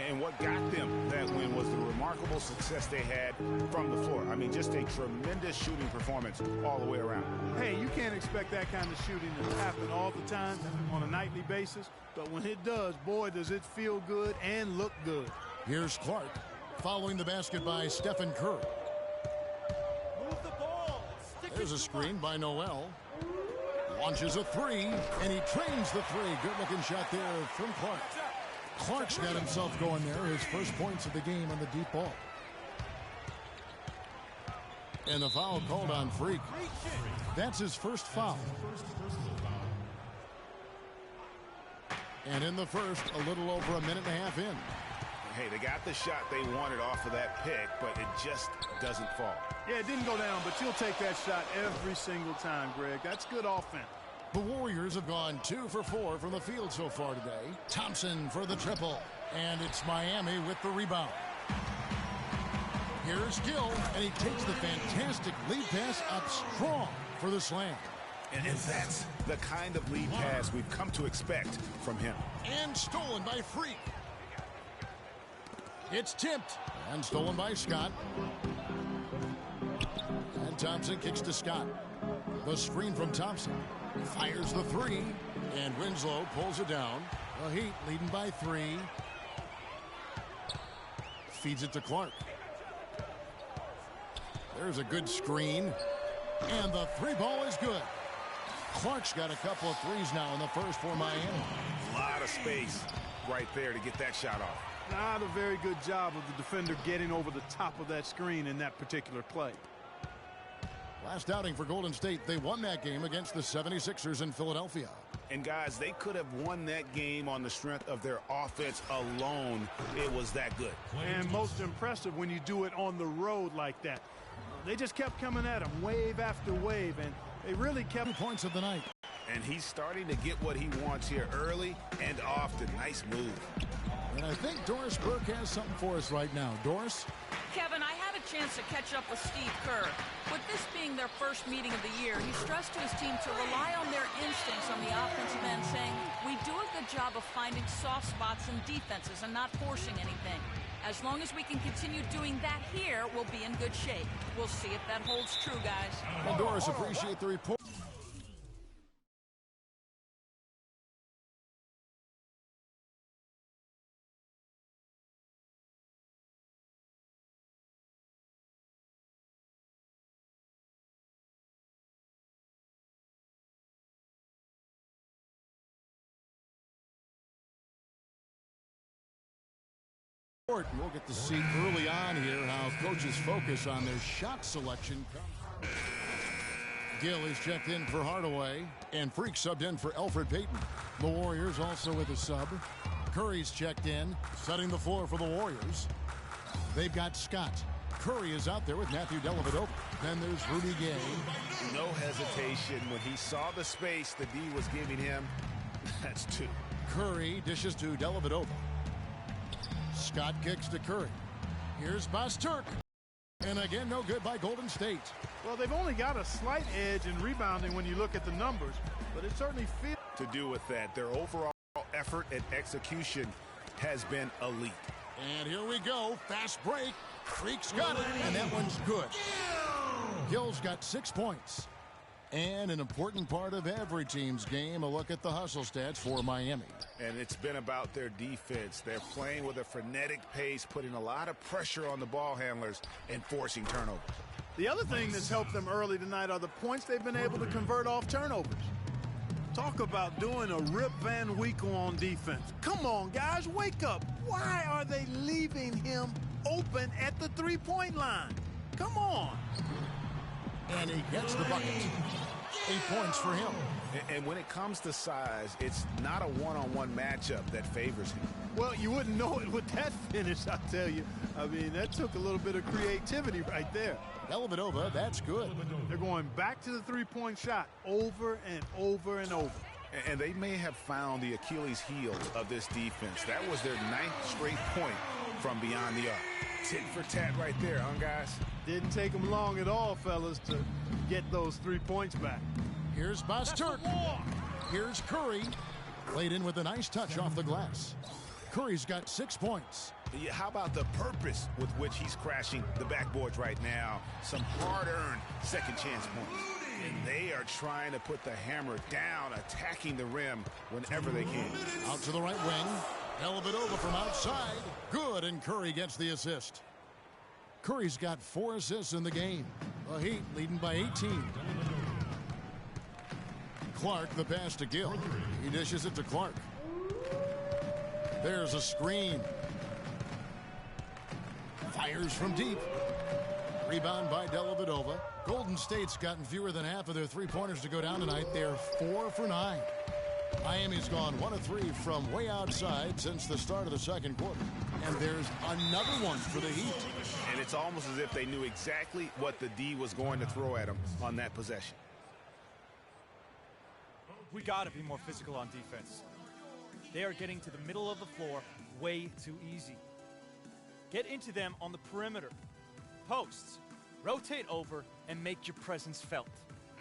And what got them that win was the remarkable success they had from the floor. I mean, just a tremendous shooting performance all the way around. Hey, you can't expect that kind of shooting to happen all the time on a nightly basis. But when it does, boy, does it feel good and look good. Here's Clark, following the basket by Stephen Curry. Move the ball. There's a screen by Noel. Launches a three, and he trains the three. Good-looking shot there from Clark. Clark's got himself going there. His first points of the game on the deep ball. And the foul called on Freak. That's his first foul. And in the first, a little over a minute and a half in. Hey, they got the shot they wanted off of that pick, but it just doesn't fall. Yeah, it didn't go down, but you'll take that shot every single time, Greg. That's good offense. The Warriors have gone 2 for 4 from the field so far today. Thompson for the triple. And it's Miami with the rebound. Here's Gill, and he takes the fantastic lead pass up strong for the slam. And that's the kind of lead pass we've come to expect from him. And stolen by Freak. It's tipped and stolen by Scott. And Thompson kicks to Scott. The screen from Thompson. Fires the three. And Winslow pulls it down. The Heat leading by 3. Feeds it to Clark. There's a good screen. And the 3 ball is good. Clark's got a couple of threes now in the first for Miami. A lot of space right there to get that shot off. Not a very good job of the defender getting over the top of that screen in that particular play. Last outing for Golden State, they won that game against the 76ers in Philadelphia. And guys, they could have won that game on the strength of their offense alone. It was that good. And most impressive when you do it on the road like that. They just kept coming at him wave after wave, and they really kept points of the night. And he's starting to get what he wants here early and often. Nice move. And I think Doris Burke has something for us right now. Doris? Kevin, I had a chance to catch up with Steve Kerr. With this being their first meeting of the year, he stressed to his team to rely on their instincts on the offensive end, saying, we do a good job of finding soft spots in defenses and not forcing anything. As long as we can continue doing that here, we'll be in good shape. We'll see if that holds true, guys. Well, Doris, appreciate the report. We'll get to see early on here how coaches focus on their shot selection. Gill is checked in for Hardaway, and Freak subbed in for Elfrid Payton. The Warriors also with a sub. Curry's checked in, setting the floor for the Warriors. They've got Scott. Curry is out there with Matthew Dellavedova. Then there's Rudy Gay. No hesitation when he saw the space the D was giving him. That's 2. Curry dishes to Dellavedova. Scott kicks to Curry. Here's Basturk. And again, no good by Golden State. Well, they've only got a slight edge in rebounding when you look at the numbers, but it certainly feels to do with that. Their overall effort and execution has been elite. And here we go. Fast break. Freak's got it, and that one's good. Gill's got 6 points. And an important part of every team's game, a look at the hustle stats for Miami. And it's been about their defense. They're playing with a frenetic pace, putting a lot of pressure on the ball handlers and forcing turnovers. The other thing that's helped them early tonight are the points they've been able to convert off turnovers. Talk about doing a Rip Van Winkle on defense. Come on, guys, wake up. Why are they leaving him open at the three-point line? Come on. And he gets the bucket. 8 points for him. And when it comes to size, it's not a one-on-one matchup that favors him. Well, you wouldn't know it with that finish, I tell you. I mean, that took a little bit of creativity right there. Dellavedova, that's good. They're going back to the three-point shot over and over and over. And they may have found the Achilles heel of this defense. That was their 9th straight point from beyond the arc. Tit for tat right there, huh, guys? Didn't take them long at all, fellas, to get those 3 points back. Here's Basturk. Here's Curry. Played in with a nice touch off the glass. Curry's got 6 points. Yeah, how about the purpose with which he's crashing the backboards right now? Some hard-earned second-chance points. And they are trying to put the hammer down, attacking the rim whenever they can. Out to the right wing. Dellavedova from outside. Good, and Curry gets the assist. Curry's got 4 assists in the game. The Heat leading by 18. Clark, the pass to Gill. He dishes it to Clark. There's a screen. Fires from deep. Rebound by Dellavedova. Golden State's gotten fewer than half of their three-pointers to go down tonight. They're 4 for 9. Miami's gone 1 of 3 from way outside since the start of the second quarter. And there's another one for the Heat. And it's almost as if they knew exactly what the D was going to throw at them on that possession. We got to be more physical on defense. They are getting to the middle of the floor way too easy. Get into them on the perimeter. Posts. Rotate over and make your presence felt.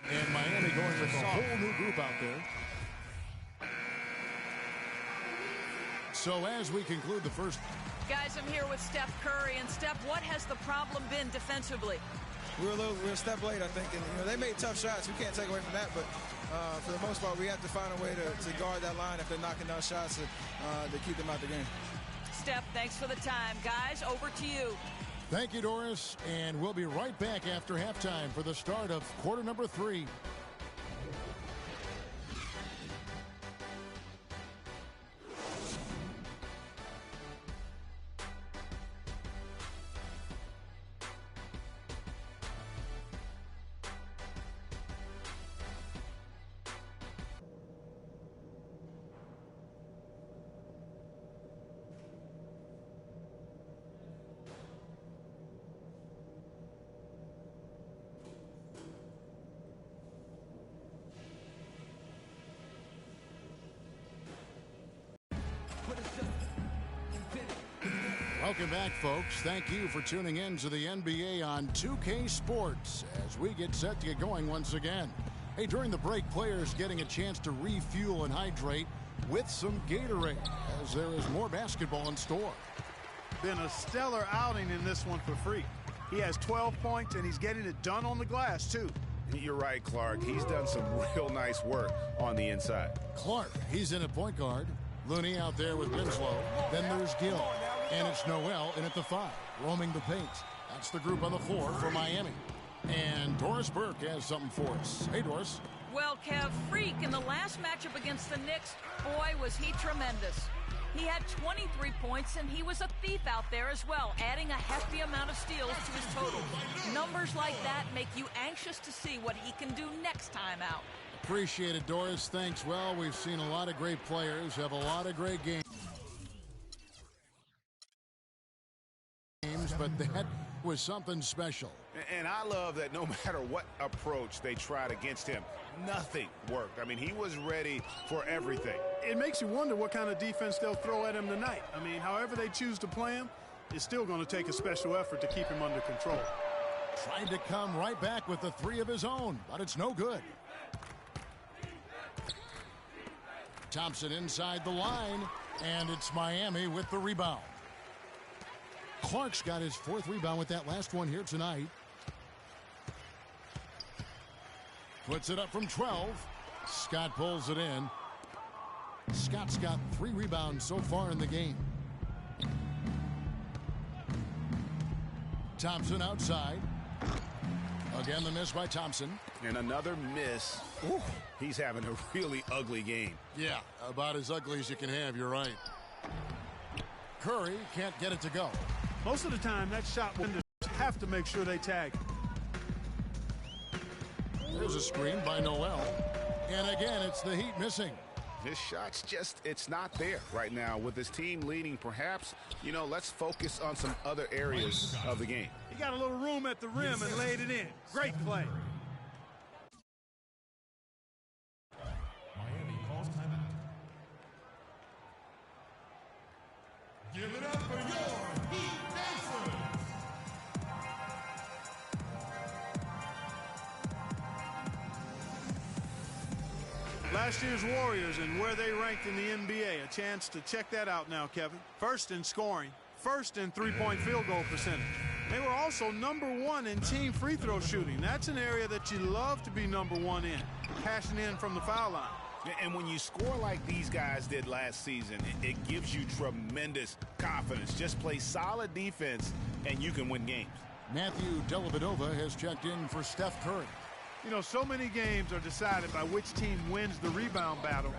And Miami going with a whole new group out there. So as we conclude the first... Guys, I'm here with Steph Curry. And Steph, what has the problem been defensively? We're a step late, I think. And, they made tough shots. We can't take away from that. But for the most part, we have to find a way to guard that line if they're knocking down shots to keep them out the game. Steph, thanks for the time. Guys, over to you. Thank you, Doris. And we'll be right back after halftime for the start of quarter number 3. Welcome back, folks. Thank you for tuning in to the NBA on 2K Sports as we get set to get going once again. Hey, during the break, players getting a chance to refuel and hydrate with some Gatorade as there is more basketball in store. Been a stellar outing in this one for Freak. He has 12 points, and he's getting it done on the glass, too. You're right, Clark. He's done some real nice work on the inside. Clark, he's in at point guard. Looney out there with Winslow. Then there's Gill. And it's Noel in at the 5, roaming the paint. That's the group on the floor for Miami. And Doris Burke has something for us. Hey, Doris. Well, Kev, Freak in the last matchup against the Knicks, boy, was he tremendous. He had 23 points, and he was a thief out there as well, adding a hefty amount of steals to his total. Numbers like that make you anxious to see what he can do next time out. Appreciate it, Doris. Thanks. Well, we've seen a lot of great players have a lot of great games. But that was something special. And I love that no matter what approach they tried against him, nothing worked. I mean, he was ready for everything. It makes you wonder what kind of defense they'll throw at him tonight. I mean, however they choose to play him, it's still going to take a special effort to keep him under control. Tried to come right back with the 3 of his own, but it's no good. Thompson inside the line, and it's Miami with the rebound. Clark's got his 4th rebound with that last one here tonight. Puts it up from 12. Scott pulls it in. Scott's got 3 rebounds so far in the game. Thompson outside. Again, the miss by Thompson. And another miss. Ooh, he's having a really ugly game. Yeah, about as ugly as you can have, you're right. Curry can't get it to go. Most of the time, that shot will have to make sure they tag. There's a screen by Noel. And again, it's the Heat missing. His shot's just, it's not there right now. With his team leading, perhaps, let's focus on some other areas of the game. He got a little room at the rim and laid it in. Great play. Miami calls timeout. Give it up for your Heat Dancers. Last year's Warriors and where they ranked in the NBA. A chance to check that out now, Kevin. First in scoring, first in three-point field goal percentage. They were also #1 in team free throw shooting. That's an area that you love to be #1 in, cashing in from the foul line. And when you score like these guys did last season, it gives you tremendous confidence. Just play solid defense, and you can win games. Matthew Dellavedova has checked in for Steph Curry. You know, so many games are decided by which team wins the rebound battle,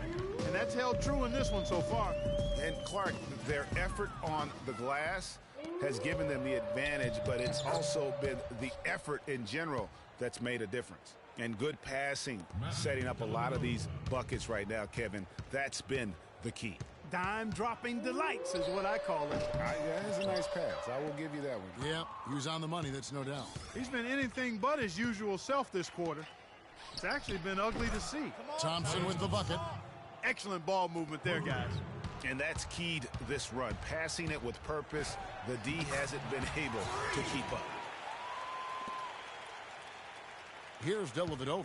and that's held true in this one so far. And Clark, their effort on the glass has given them the advantage, but it's also been the effort in general that's made a difference. And good passing, setting up a lot of these buckets right now, Kevin. That's been the key. Dime-dropping delights is what I call it. Yeah, it's a nice pass. I will give you that one. Yep, he was on the money, that's no doubt. He's been anything but his usual self this quarter. It's actually been ugly to see. Thompson with the bucket. Excellent ball movement there, guys. And that's keyed this run. Passing it with purpose. The D hasn't been able to keep up. Here's Dellavedova.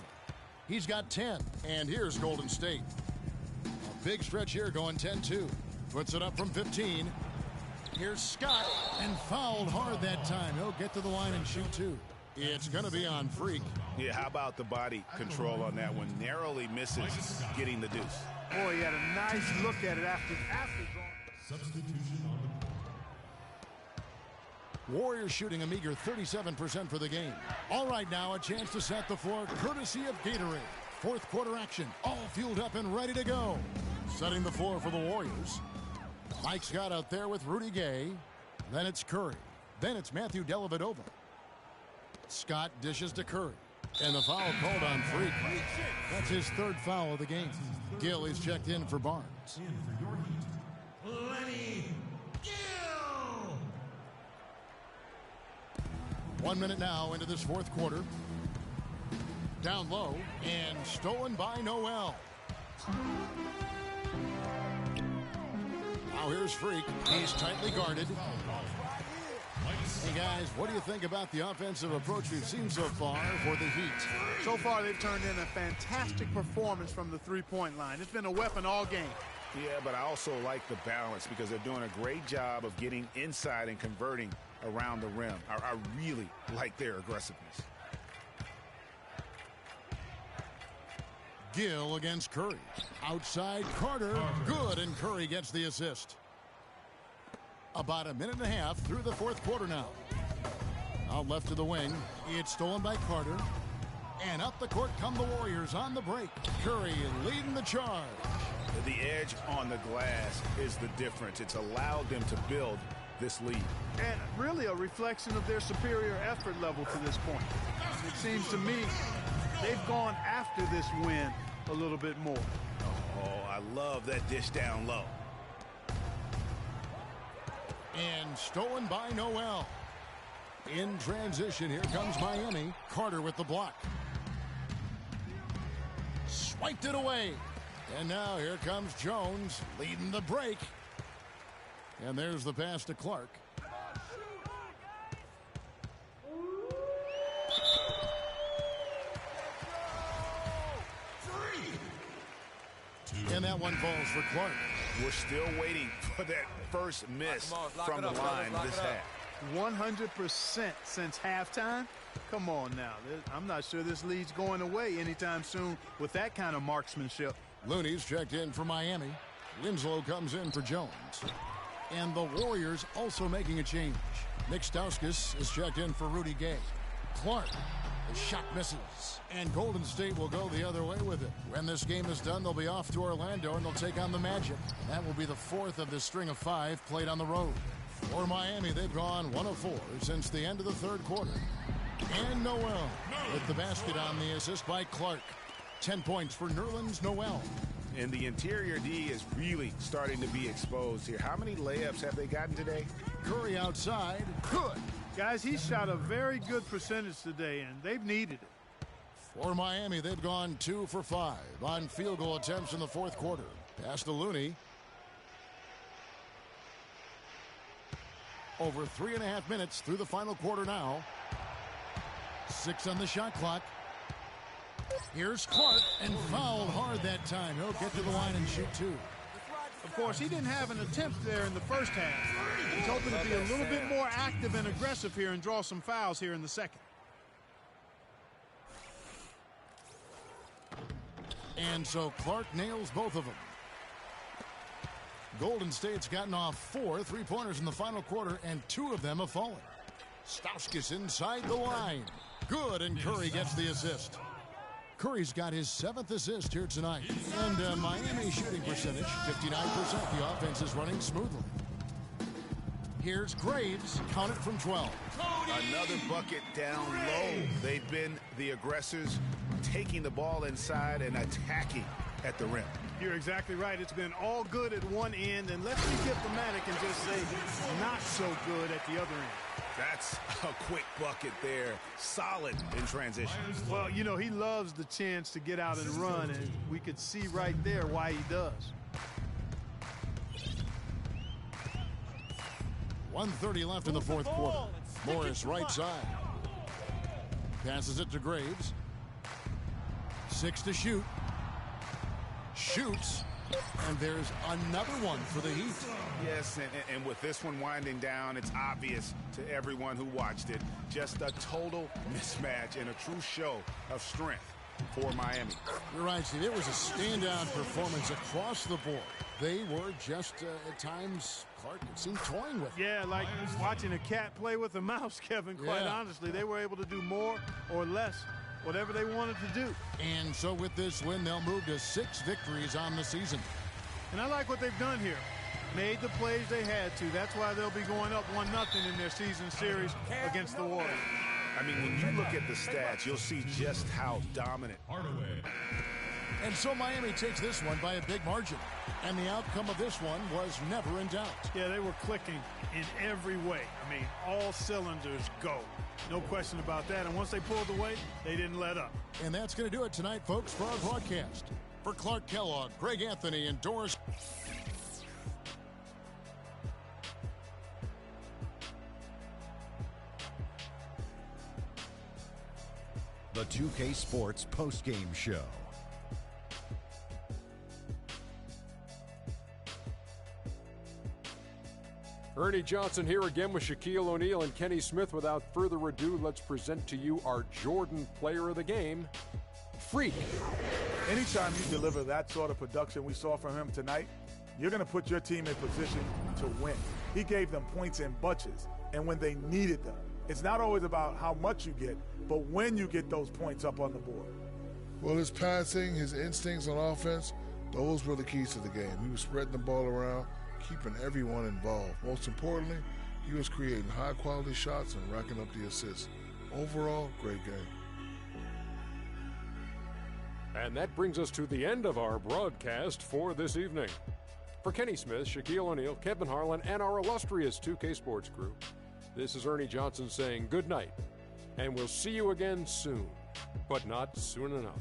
He's got 10. And here's Golden State. A big stretch here going 10-2. Puts it up from 15. Here's Scott. And fouled hard that time. He'll get to the line and shoot two. It's going to be on Freak. Yeah, how about the body control on that one? Narrowly misses getting the deuce. Boy, he had a nice look at it after Substitution on the Warriors shooting a meager 37% for the game. All right, now a chance to set the floor courtesy of Gatorade. Fourth quarter action, all fueled up and ready to go. Setting the floor for the Warriors. Mike Scott out there with Rudy Gay. Then it's Curry. Then it's Matthew Dellavedova. Scott dishes to Curry. And the foul called on Freak. That's his third foul of the game. Gill is checked in for Barnes. in for your heat, Lenny Gill. 1 minute now into this fourth quarter. Down low and stolen by Noel. Now here's Freak. He's tightly guarded. Hey guys, what do you think about the offensive approach we've seen so far for the Heat? So far they've turned in a fantastic performance from the three-point line. It's been a weapon all game. Yeah, but I also like the balance because they're doing a great job of getting inside and converting around the rim. I really like their aggressiveness. Gill against Curry. Outside Carter. Good, and Curry gets the assist. About a minute and a half through the fourth quarter now. Out left to the wing. It's stolen by Carter. And up the court come the Warriors on the break. Curry leading the charge. The edge on the glass is the difference. It's allowed them to build this lead. And really a reflection of their superior effort level to this point. It seems to me they've gone after this win a little bit more. Oh, I love that dish down low. And stolen by Noel. In transition, here comes Miami. Carter with the block. Swiped it away. And now here comes Jones leading the break. And there's the pass to Clark. And that one falls for Clark. We're still waiting for that first miss from the line this half. 100% since halftime? Come on now. I'm not sure this lead's going away anytime soon with that kind of marksmanship. Looney's checked in for Miami. Winslow comes in for Jones. And the Warriors also making a change. Nick Stauskas is checked in for Rudy Gay. Clark, the shot misses. And Golden State will go the other way with it. When this game is done, they'll be off to Orlando and they'll take on the Magic. That will be the fourth of this string of 5 played on the road. For Miami, they've gone 1 of 4 since the end of the third quarter. And Noel with the basket on the assist by Clark. 10 points for Nerlens Noel. And the interior D is really starting to be exposed here. How many layups have they gotten today? Curry outside. Good. Guys, he shot a very good percentage today, and they've needed it. For Miami, they've gone 2 for 5 on field goal attempts in the fourth quarter. Pass to Looney. Over 3.5 minutes through the final quarter now. 6 on the shot clock. Here's Clark, and fouled hard that time. He'll get to the line and shoot 2. Of course, he didn't have an attempt there in the first half. He's hoping to be a little bit more active and aggressive here and draw some fouls here in the second. And so Clark nails both of them. Golden State's gotten off 4 3-pointers in the final quarter, and 2 of them have fallen. Stauskas inside the line. Good, and Curry gets the assist. Curry's got his 7th assist here tonight. And Miami shooting percentage, 59%. The offense is running smoothly. Here's Graves, count it from 12. Another bucket down low. They've been the aggressors, taking the ball inside and attacking at the rim. You're exactly right. It's been all good at one end, and let's be diplomatic and just say not so good at the other end. That's a quick bucket there. Solid in transition. Well, you know, he loves the chance to get out and run, and we could see right there why he does. 1:30 left in the fourth quarter. Morris right side. Passes it to Graves. 6 to shoot. Shoots. And there's another one for the Heat. Yes, and with this one winding down, it's obvious to everyone who watched it. Just a total mismatch and a true show of strength for Miami. You're right, Steve. It was a standout performance across the board. They were just, at times, Clark, it seemed toying with. Yeah, like watching a cat play with a mouse, Kevin, quite honestly. They were able to do more or less, whatever they wanted to do. And so with this win, they'll move to 6 victories on the season. And I like what they've done here. Made the plays they had to. That's why they'll be going up 1-0 in their season series against the Warriors. I mean, when you look at the stats, you'll see just how dominant. And so Miami takes this one by a big margin. And the outcome of this one was never in doubt. Yeah, they were clicking in every way. I mean, all cylinders go. No question about that. And once they pulled away, they didn't let up. And that's going to do it tonight, folks, for our broadcast. For Clark Kellogg, Greg Anthony, and Doris. The 2K Sports postgame show. Ernie Johnson here again with Shaquille O'Neal and Kenny Smith. Without further ado, let's present to you our Jordan Player of the Game, Freak. Anytime you deliver that sort of production we saw from him tonight, you're going to put your team in position to win. He gave them points in bunches, and when they needed them. It's not always about how much you get, but when you get those points up on the board. Well, his passing, his instincts on offense, those were the keys to the game. He was spreading the ball around, keeping everyone involved. Most importantly, he was creating high-quality shots and racking up the assists. Overall, great game. And that brings us to the end of our broadcast for this evening. For Kenny Smith, Shaquille O'Neal, Kevin Harlan, and our illustrious 2K Sports crew, this is Ernie Johnson saying good night, and we'll see you again soon, but not soon enough.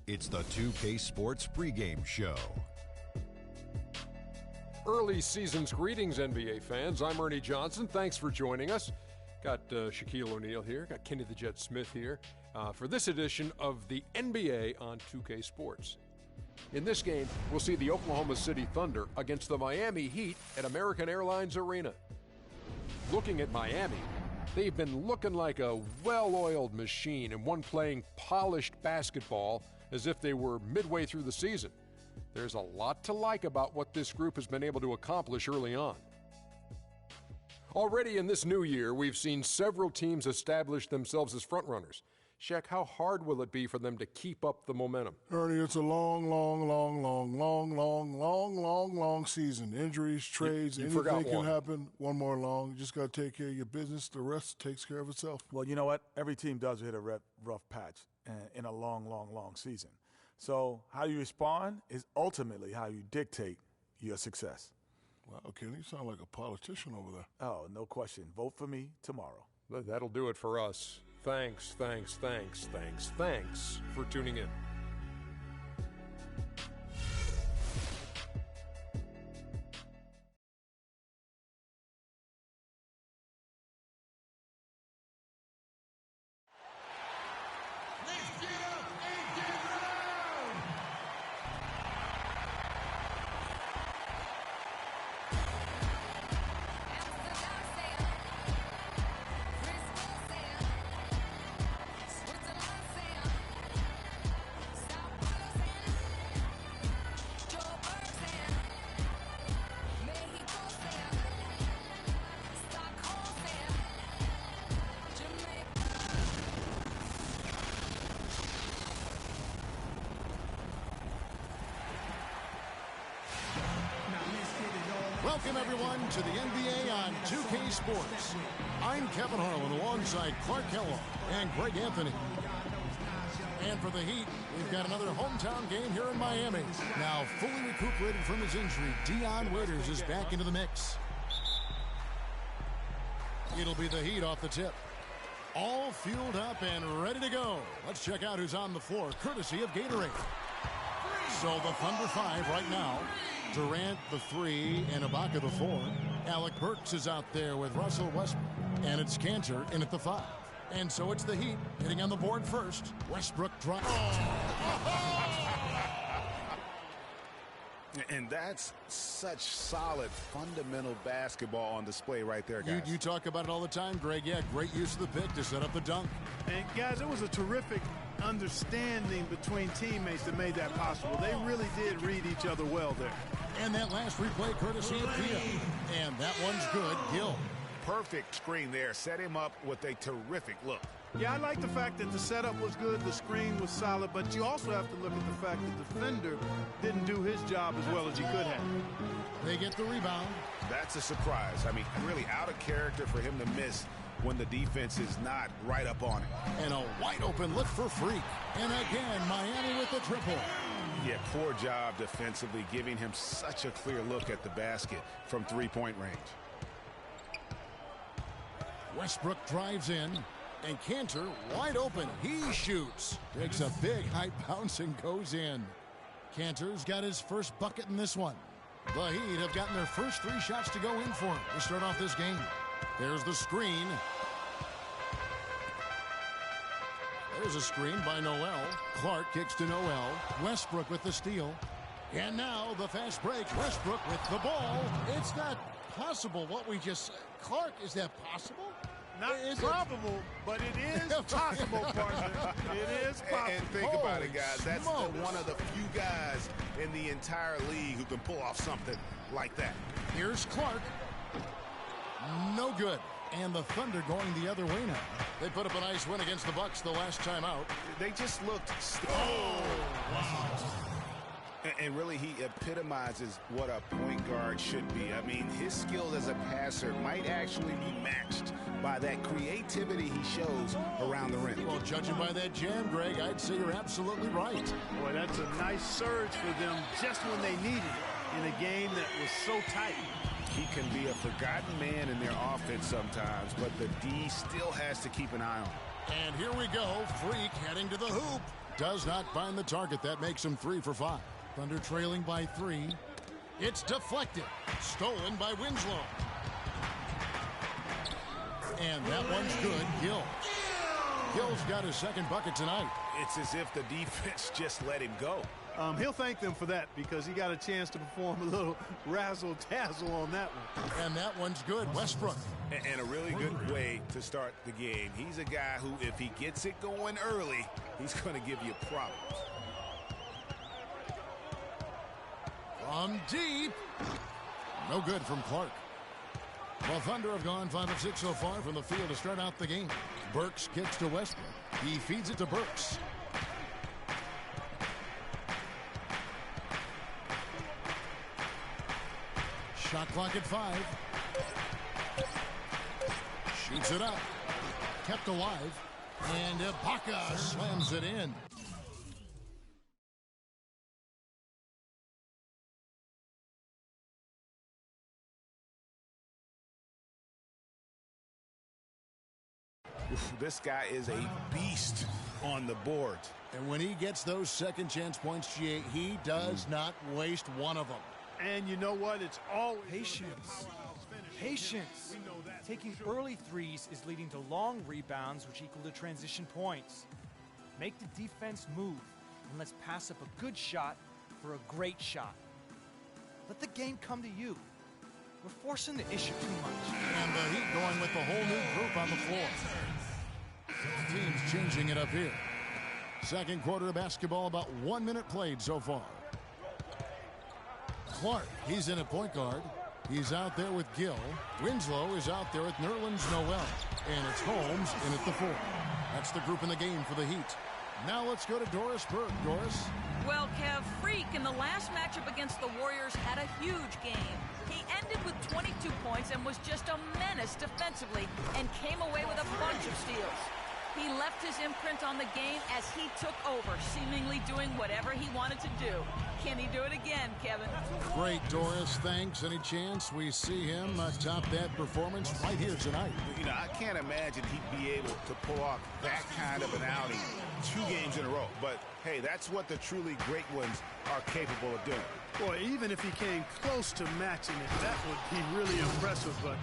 It's the 2K Sports pregame show. Early season's greetings, NBA fans. I'm Ernie Johnson. Thanks for joining us. Got Shaquille O'Neal here. Got Kenny the Jet Smith here for this edition of the NBA on 2K Sports. In this game, we'll see the Oklahoma City Thunder against the Miami Heat at American Airlines Arena. Looking at Miami, they've been looking like a well-oiled machine and one playing polished basketball as if they were midway through the season. There's a lot to like about what this group has been able to accomplish early on. Already in this new year, we've seen several teams establish themselves as frontrunners. Shaq, how hard will it be for them to keep up the momentum? Ernie, it's a long season. Injuries, trades, anything can happen. One more long. You just got to take care of your business. The rest takes care of itself. Well, you know what? Every team does hit a rough patch in a long season. So how you respond is ultimately how you dictate your success. Wow, Kenny, you sound like a politician over there. Oh, no question. Vote for me tomorrow. That'll do it for us. Thanks for tuning in. Welcome, everyone, to the NBA on 2K Sports. I'm Kevin Harlan alongside Clark Kellogg and Greg Anthony. And for the Heat, we've got another hometown game here in Miami. Now, fully recuperated from his injury, Dion Waiters is back into the mix. It'll be the Heat off the tip. All fueled up and ready to go. Let's check out who's on the floor, courtesy of Gatorade. So the Thunder 5 right now. Durant the 3 and Ibaka the 4. Alec Burks is out there with Russell Westbrook. And it's Cantor in at the 5. And so it's the Heat hitting on the board first. Westbrook drives. And that's such solid, fundamental basketball on display right there, guys. You talk about it all the time, Greg. Yeah, great use of the pick to set up the dunk. And, guys, it was a terrific understanding between teammates that made that possible. They really did read each other well there. And that last replay courtesy of Pia. And that one's good. Gill. Perfect screen there. Set him up with a terrific look. Yeah, I like the fact that the setup was good, the screen was solid, but you also have to look at the fact that the defender didn't do his job as well as he could have. They get the rebound. That's a surprise. I mean, really out of character for him to miss when the defense is not right up on him. And a wide open look for Freak. And again, Miami with the triple. Yeah, poor job defensively, giving him such a clear look at the basket from three-point range. Westbrook drives in. And Cantor wide open. He shoots. Takes a big high bounce and goes in. Cantor's got his first bucket in this one. The Heat have gotten their first 3 shots to go in for him to start off this game. There's the screen. There's a screen by Noel. Clark kicks to Noel. Westbrook with the steal. And now the fast break. Westbrook with the ball. It's not possible what we just said. Clark, is that possible? Not probable, but it is possible, partner. It is possible. And think about it, guys. That's one of the few guys in the entire league who can pull off something like that. Here's Clark. No good. And the Thunder going the other way now. They put up a nice win against the Bucks the last time out. They just looked... And really, he epitomizes what a point guard should be. I mean, his skills as a passer might actually be matched by that creativity he shows around the rim. Well, judging by that jam, Greg, I'd say you're absolutely right. Boy, that's a nice surge for them just when they needed it in a game that was so tight. He can be a forgotten man in their offense sometimes, but the D still has to keep an eye on him. And here we go. Freak heading to the hoop. does not find the target. That makes him 3 for 5. Thunder trailing by 3. It's deflected. Stolen by Winslow. And that one's good. Gill's got his second bucket tonight. It's as if the defense just let him go. He'll thank them for that because he got a chance to perform a little razzle-dazzle on that one. And that one's good. Westbrook. And a really good way to start the game. He's a guy who, if he gets it going early, he's going to give you problems. From deep. No good from Clark. Well, Thunder have gone 5 of 6 so far from the field to start out the game. Burks kicks to Westbrook. He feeds it to Burks. Shot clock at 5. Shoots it up. Kept alive. And Ibaka slams it in. This guy is a beast on the board. And when he gets those second chance points, GA, he does not waste one of them. And you know what? It's always patience. Patience. Taking early threes is leading to long rebounds, which equal to transition points. Make the defense move, and let's pass up a good shot for a great shot. Let the game come to you. We're forcing the issue too much. And the Heat going with the whole new group on the floor. Teams changing it up here. Second quarter of basketball, about 1 minute played so far. Clark, he's in at point guard. He's out there with Gill. Winslow is out there with Nerlens Noel. And it's Holmes in at the 4. That's the group in the game for the Heat. Now let's go to Doris Burke. Doris? Well, Kev, Freak in the last matchup against the Warriors had a huge game. He ended with 22 points and was just a menace defensively and came away with a bunch of steals. He left his imprint on the game as he took over, seemingly doing whatever he wanted to do. Can he do it again, Kevin? Great, Doris. Thanks. Any chance we see him top that performance right here tonight? You know, I can't imagine he'd be able to pull off that kind of an outing 2 games in a row. But, hey, that's what the truly great ones are capable of doing. Boy, even if he came close to matching it, that would be really impressive. But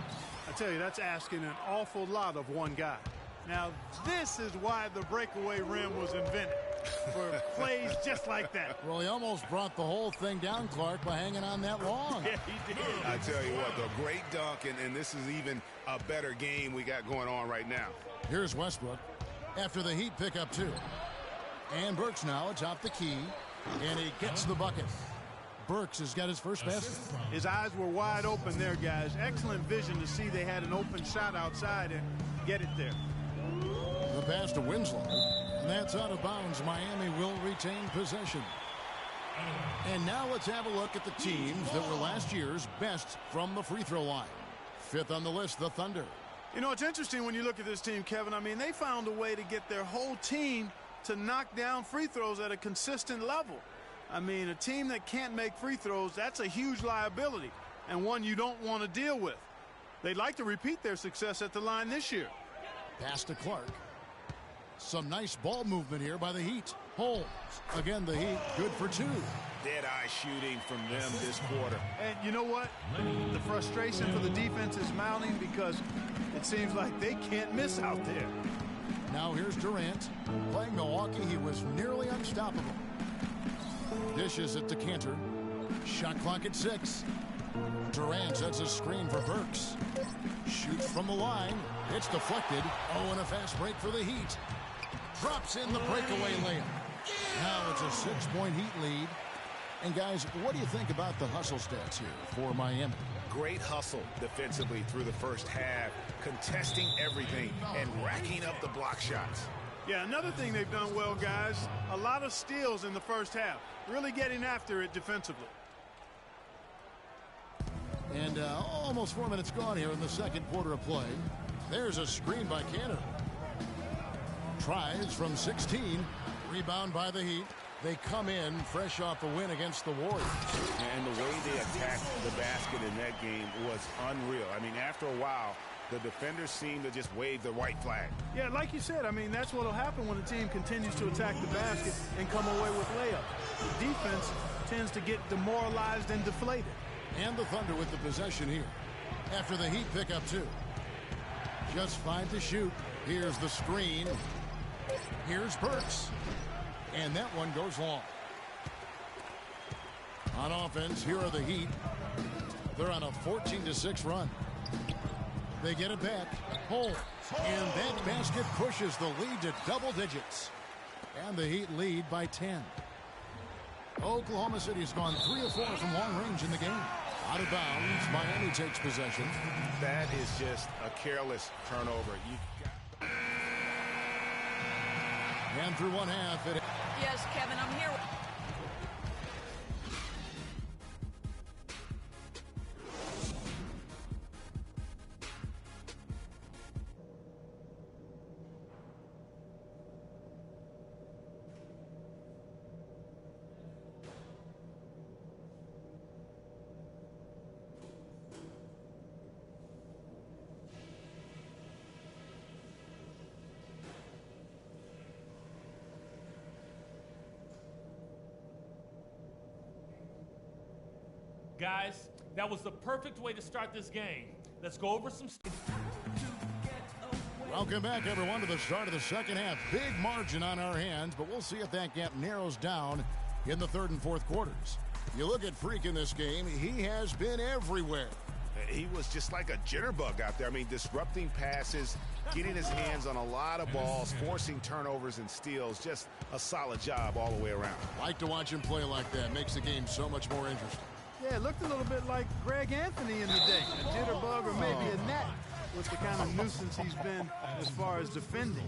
I tell you, that's asking an awful lot of one guy. Now, this is why the breakaway rim was invented, for plays just like that. Well, he almost brought the whole thing down, Clark, by hanging on that long. Yeah, he did. I tell you what, the great dunk, and this is even a better game we got going on right now. Here's Westbrook after the Heat pick up 2. And Burks now atop the key, and he gets the bucket. Burks has got his first basket. His eyes were wide open there, guys. Excellent vision to see they had an open shot outside and get it there. The pass to Winslow, and that's out of bounds. Miami will retain possession. And now let's have a look at the teams that were last year's best from the free throw line. 5th on the list, the Thunder. You know, it's interesting when you look at this team, Kevin. I mean, they found a way to get their whole team to knock down free throws at a consistent level. I mean, a team that can't make free throws, that's a huge liability and one you don't want to deal with. They'd like to repeat their success at the line this year. Pass to Clark. Some nice ball movement here by the Heat. Holmes. Again, the Heat good for 2. Dead-eye shooting from them this quarter. And you know what? The frustration for the defense is mounting because it seems like they can't miss out there. Now here's Durant. Playing Milwaukee, he was nearly unstoppable. Dishes it to Cantor. Shot clock at 6. Durant sets a screen for Burks. Shoots from the line. It's deflected. Oh, and a fast break for the Heat. Drops in the breakaway layup. Now it's a 6-point Heat lead. And guys, what do you think about the hustle stats here for Miami? Great hustle defensively through the first half, contesting everything and racking up the block shots. Yeah, another thing they've done well, guys, a lot of steals in the first half, really getting after it defensively. And almost 4 minutes gone here in the second quarter of play. There's a screen by Cantor. Tries from 16. Rebound by the Heat. They come in fresh off a win against the Warriors. And the way they attacked the basket in that game was unreal. I mean, after a while, the defenders seem to just wave the white flag. Yeah, like you said, I mean, that's what will happen when a team continues to attack the basket and come away with layups. The defense tends to get demoralized and deflated. And the Thunder with the possession here. After the Heat pick up 2. Just 5 to shoot. Here's the screen. Here's Burks. And that one goes long. On offense, here are the Heat. They're on a 14-6 run. They get it back. Holmes. And that basket pushes the lead to double digits. And the Heat lead by 10. Oklahoma City has gone 3 of 4 from long range in the game. Out of bounds, Miami takes possession. That is just a careless turnover. And through one half, it... Yes, Kevin, I'm here. Guys, that was the perfect way to start this game. Let's go over some stuff. Welcome back, everyone, to the start of the second half. Big margin on our hands, but we'll see if that gap narrows down in the third and fourth quarters. You look at Freak in this game, he has been everywhere. He was just like a jitterbug out there. I mean, disrupting passes, getting his hands on a lot of balls, forcing turnovers and steals. Just a solid job all the way around. Like to watch him play like that. Makes the game so much more interesting. Yeah, it looked a little bit like Greg Anthony in the day. A jitterbug or maybe a gnat was the kind of nuisance he's been as far as defending.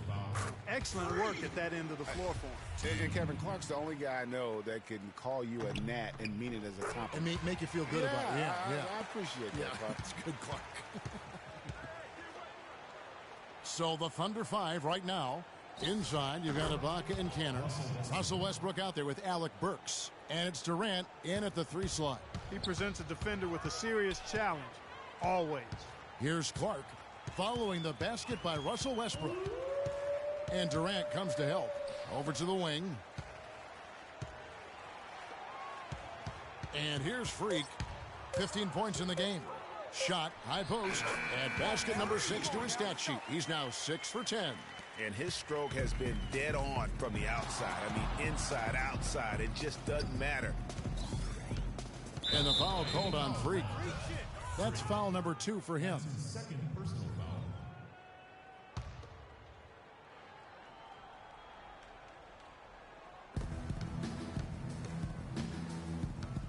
Excellent work at that end of the floor for him. And Kevin Clark's the only guy I know that can call you a gnat and mean it as a compliment. And make you feel good about it. Yeah. I appreciate that, Clark. It's good, Clark. So the Thunder 5 right now. Inside, you've got Ibaka and Canner. Russell Westbrook out there with Alec Burks. And it's Durant in at the 3 slot. He presents a defender with a serious challenge, always. Here's Clark following the basket by Russell Westbrook. And Durant comes to help. Over to the wing. And here's Freak. 15 points in the game. Shot, high post, and basket number 6 to his stat sheet. He's now 6 for 10. And his stroke has been dead on from the outside. I mean, inside, outside, it just doesn't matter. And the foul called on Freak. That's foul number 2 for him.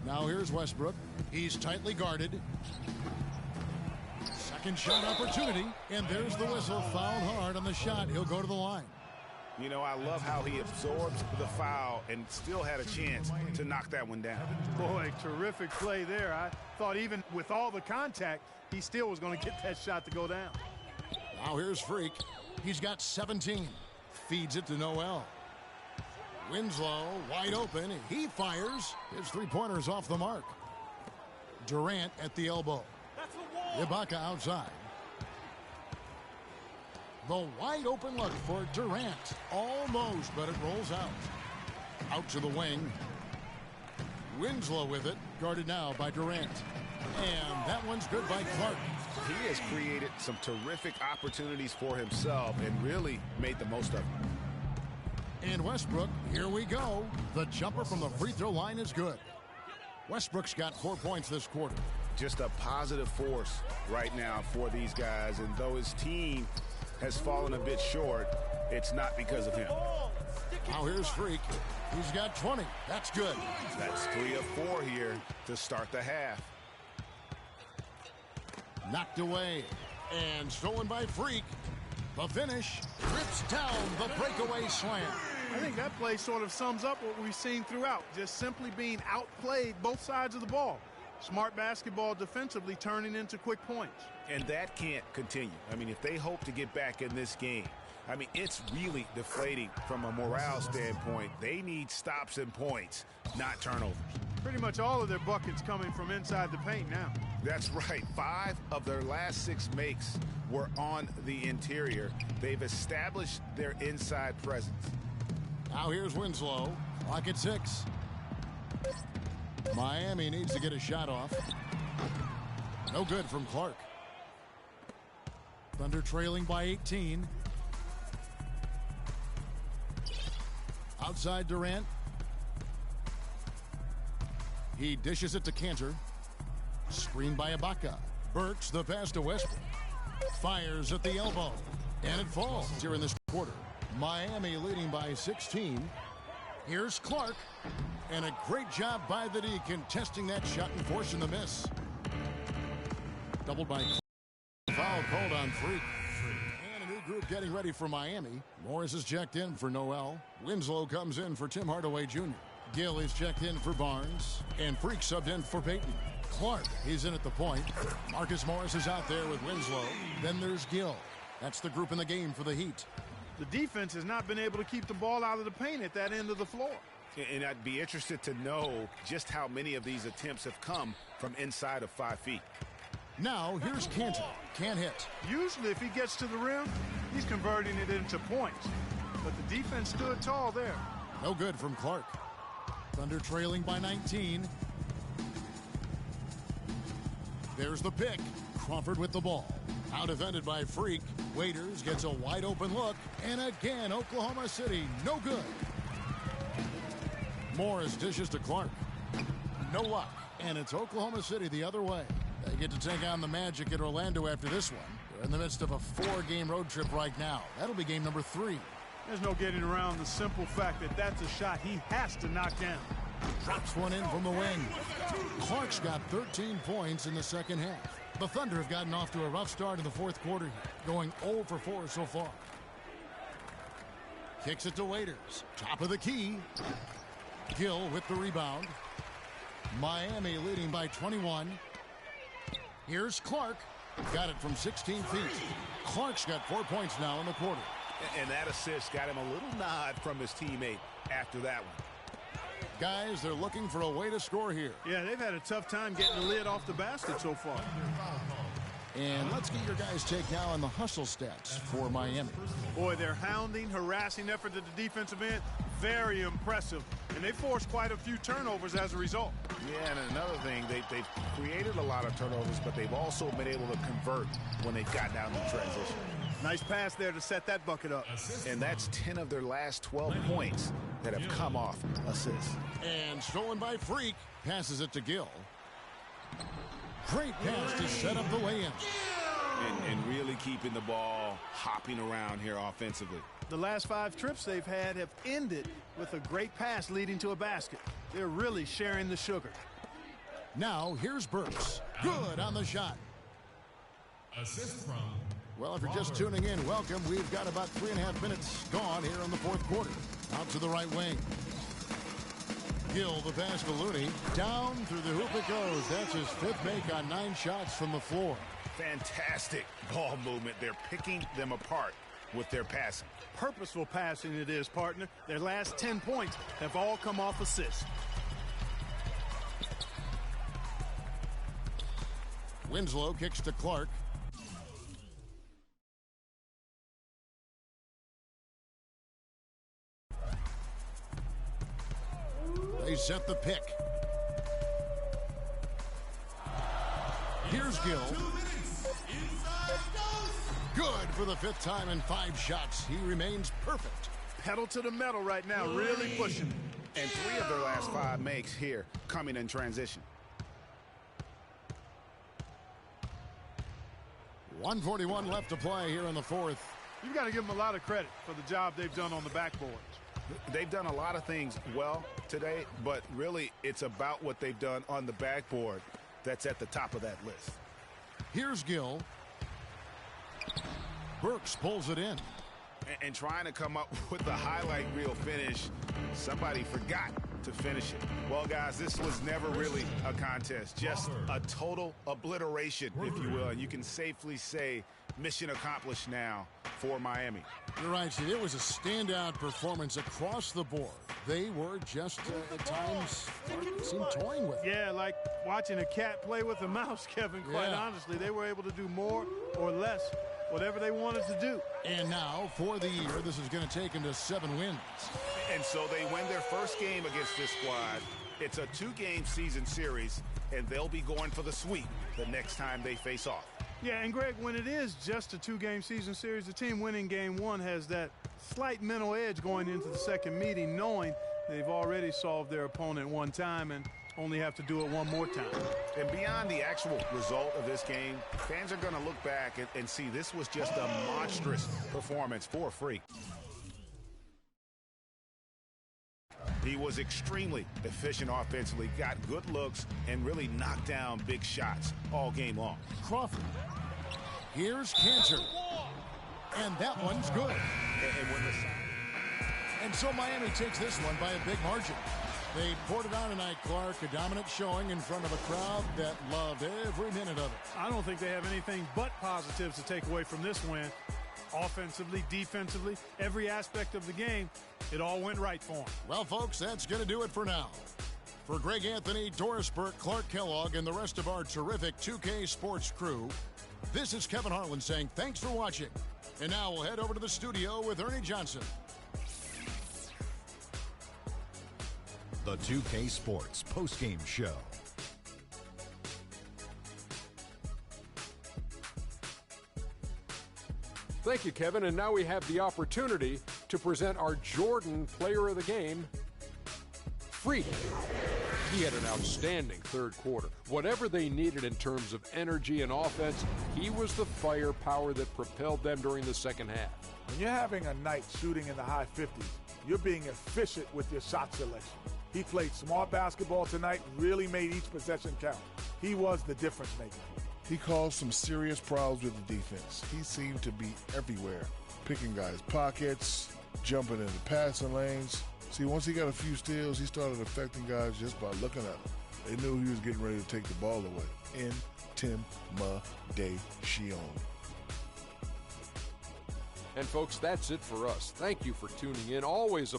Now here's Westbrook. He's tightly guarded. Second shot opportunity, and there's the whistle. Fouled hard on the shot. He'll go to the line. You know, I love how he absorbed the foul and still had a chance to knock that one down. Boy, terrific play there. I thought even with all the contact, he still was going to get that shot to go down. Now here's Freak. He's got 17. Feeds it to Noel. Winslow wide open. He fires. His three-pointer's off the mark. Durant at the elbow. Ibaka outside. The wide open look for Durant. Almost, but it rolls out. Out to the wing. Winslow with it. Guarded now by Durant. And that one's good by Clark. He has created some terrific opportunities for himself and really made the most of them. And Westbrook, here we go. The jumper from the free throw line is good. Westbrook's got 4 points this quarter. Just a positive force right now for these guys. And though his team has fallen a bit short, it's not because of him. Now here's Freak. He's got 20. That's good. That's 3 of 4 here to start the half. Knocked away and stolen by Freak. The finish rips down the breakaway slam. I think that play sort of sums up what we've seen throughout. Just simply being outplayed both sides of the ball. Smart basketball defensively turning into quick points. And that can't continue. I mean, if they hope to get back in this game, I mean, it's really deflating from a morale standpoint. They need stops and points, not turnovers. Pretty much all of their buckets coming from inside the paint now. That's right. 5 of their last 6 makes were on the interior. They've established their inside presence. Now here's Winslow. Clock at 6. Miami needs to get a shot off. No good from Clark. Thunder trailing by 18. Outside Durant. He dishes it to Cantor. Screened by Ibaka. Burks the pass to Westbrook. Fires at the elbow. And it falls here in this quarter. Miami leading by 16. Here's Clark. And a great job by the D contesting that shot and forcing the miss. Doubled by foul called on Freak. And a new group getting ready for Miami. Morris is checked in for Noel. Winslow comes in for Tim Hardaway Jr. Gill is checked in for Barnes. And Freak subbed in for Peyton. Clark, he's in at the point. Marcus Morris is out there with Winslow. Then there's Gill. That's the group in the game for the Heat. The defense has not been able to keep the ball out of the paint at that end of the floor. And I'd be interested to know just how many of these attempts have come from inside of 5 feet. Now here's Cantor. Can't hit. Usually if he gets to the rim, he's converting it into points. But the defense stood tall there. No good from Clark. Thunder trailing by 19. There's the pick. Crawford with the ball. Out defended by Freak. Waiters gets a wide open look. And again, Oklahoma City, no good. Morris dishes to Clark. No luck. And it's Oklahoma City the other way. They get to take on the Magic at Orlando after this one. They're in the midst of a 4-game road trip right now. That'll be game number 3. There's no getting around the simple fact that that's a shot he has to knock down. Drops one in from the wing. Clark's got 13 points in the second half. The Thunder have gotten off to a rough start in the fourth quarter here, going 0 for 4 so far. Kicks it to Waiters. Top of the key. Gill with the rebound. Miami leading by 21. Here's Clark. Got it from 16 feet. Clark's got 4 points now in the quarter. And that assist got him a little nod from his teammate after that one. Guys, they're looking for a way to score here. Yeah, they've had a tough time getting the lid off the basket so far. And let's get your guys' take now on the hustle stats for Miami. Boy, their hounding, harassing effort at the defensive end, very impressive. And they forced quite a few turnovers as a result. Yeah, and another thing, they've created a lot of turnovers, but they've also been able to convert when they've gotten out in transition. Nice pass there to set that bucket up. And that's 10 of their last 12 points that have come off assists. And stolen by Freak. Passes it to Gill. Great pass to set up the lay-in. And really keeping the ball hopping around here offensively. The last 5 trips they've had have ended with a great pass leading to a basket. They're really sharing the sugar. Now here's Burks. Good on the shot. Assist from... Well, if you're just tuning in, welcome. We've got about 3.5 minutes gone here in the fourth quarter. Out to the right wing. Gill, the pass to Looney. Down through the hoop it goes. That's his 5th make on 9 shots from the floor. Fantastic ball movement. They're picking them apart with their passing. Purposeful passing it is, partner. Their last 10 points have all come off assists. Winslow kicks to Clark. They set the pick. Here's Gill. Good for the 5th time in 5 shots. He remains perfect. Pedal to the metal right now, really pushing. And 3 of their last 5 makes here coming in transition. 1:41 left to play here in the fourth. You've got to give them a lot of credit for the job they've done on the backboards. They've done a lot of things well today, but really it's about what they've done on the backboard that's at the top of that list. Here's Gill. Burks pulls it in. And trying to come up with the highlight reel finish, somebody forgot to finish it. Well, guys, this was never really a contest, just a total obliteration, if you will. And you can safely say mission accomplished now for Miami. You're right, Steve. It was a standout performance across the board. They were just, at times, seemed toying with it. Yeah, like watching a cat play with a mouse, Kevin, quite honestly. They were able to do more or less, whatever they wanted to do. And now, for the year, this is going to take them to 7 wins. And so they win their first game against this squad. It's a 2-game season series, and they'll be going for the sweep the next time they face off. Yeah, and Greg, when it is just a 2-game season series, the team winning game 1 has that slight mental edge going into the second meeting, knowing they've already solved their opponent one time and only have to do it one more time. And beyond the actual result of this game, fans are going to look back and see this was just a monstrous performance for Freak. He was extremely efficient offensively, got good looks, and really knocked down big shots all game long. Crawford. Here's Cantor. And that one's good. And so Miami takes this one by a big margin. They poured it on tonight, Clark, a dominant showing in front of a crowd that loved every minute of it. I don't think they have anything but positives to take away from this win. Offensively, defensively, every aspect of the game, it all went right for them. Well, folks, that's going to do it for now. For Greg Anthony, Doris Burke, Clark Kellogg, and the rest of our terrific 2K Sports crew, this is Kevin Harlan saying thanks for watching. And now we'll head over to the studio with Ernie Johnson. The 2K Sports postgame show. Thank you, Kevin. And now we have the opportunity to present our Jordan Player of the Game, Freak. He had an outstanding third quarter. Whatever they needed in terms of energy and offense, he was the firepower that propelled them during the second half. When you're having a night shooting in the high 50s, you're being efficient with your shot selection. He played smart basketball tonight, really made each possession count. He was the difference maker. He caused some serious problems with the defense. He seemed to be everywhere, picking guys' pockets, jumping into passing lanes. See, once he got a few steals, he started affecting guys just by looking at them. They knew he was getting ready to take the ball away. Intimidation. And folks, that's it for us. Thank you for tuning in. Always a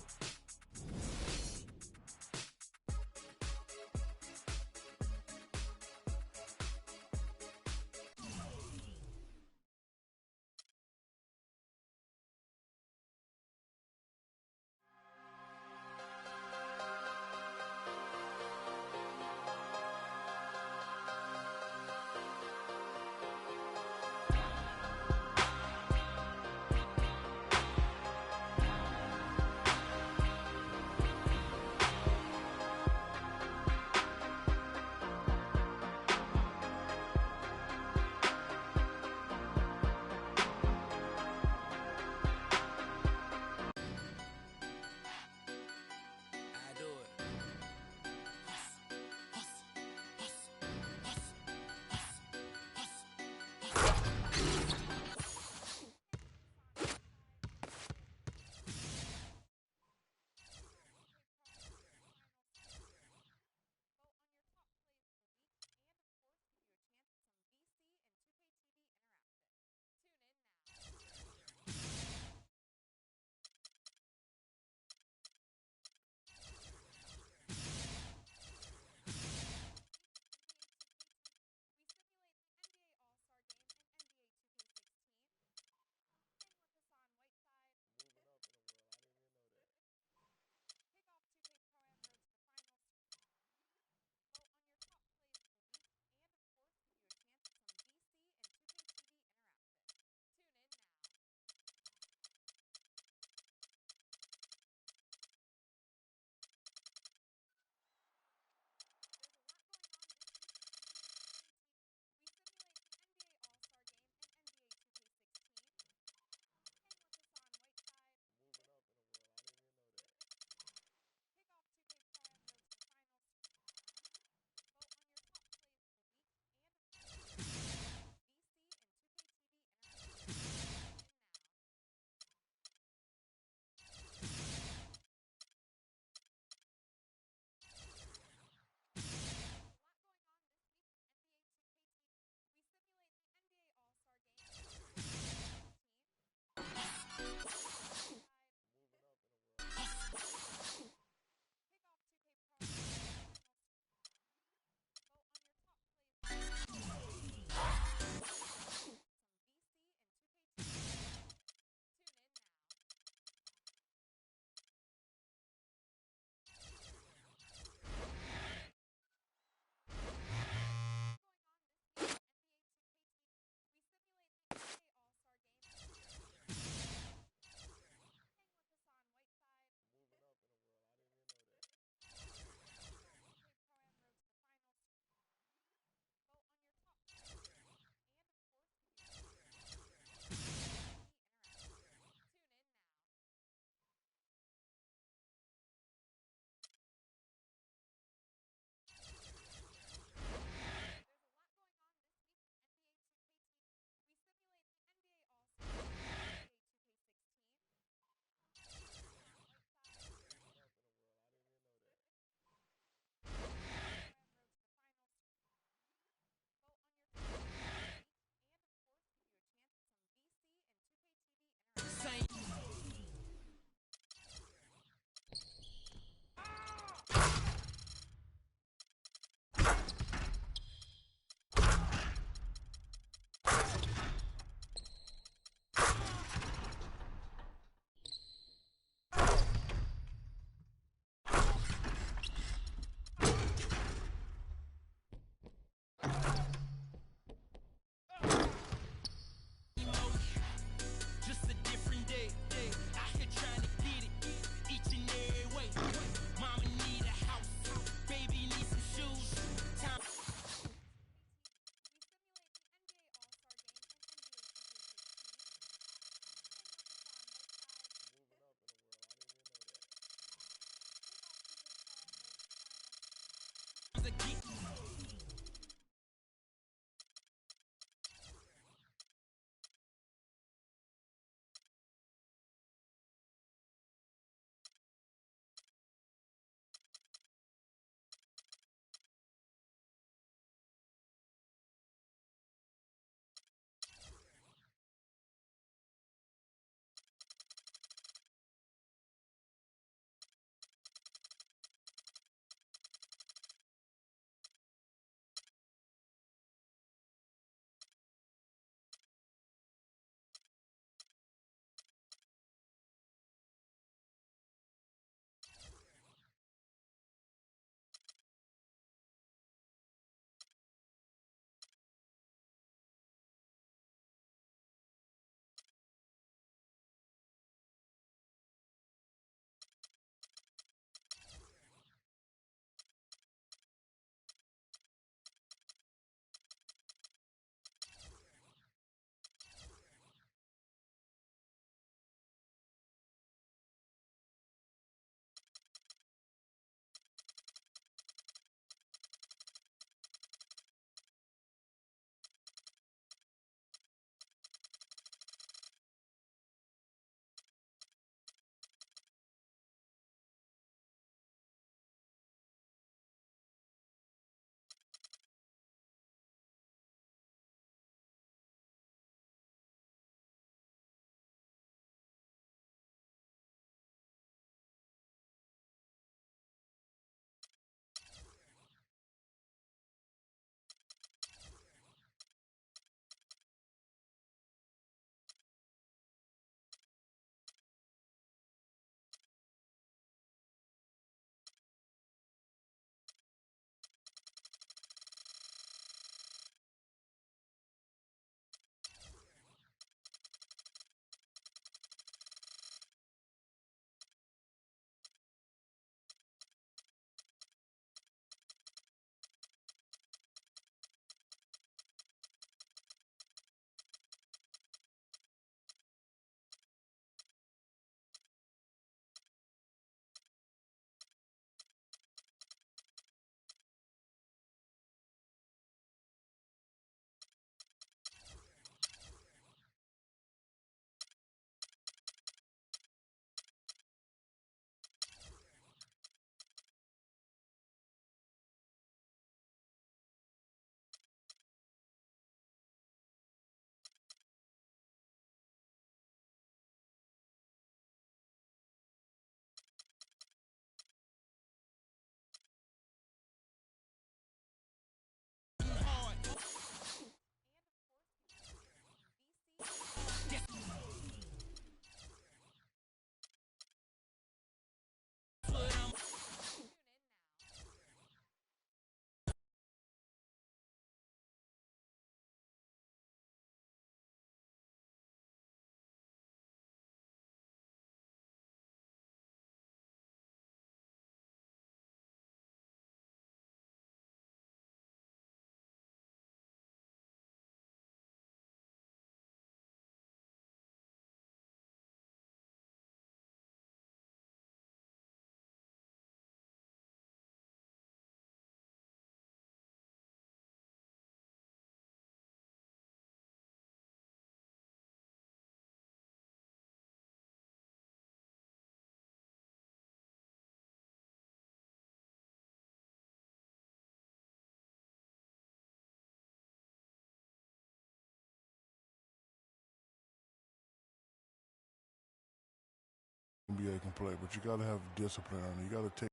NBA can play, but you got to have discipline on it. You got to take.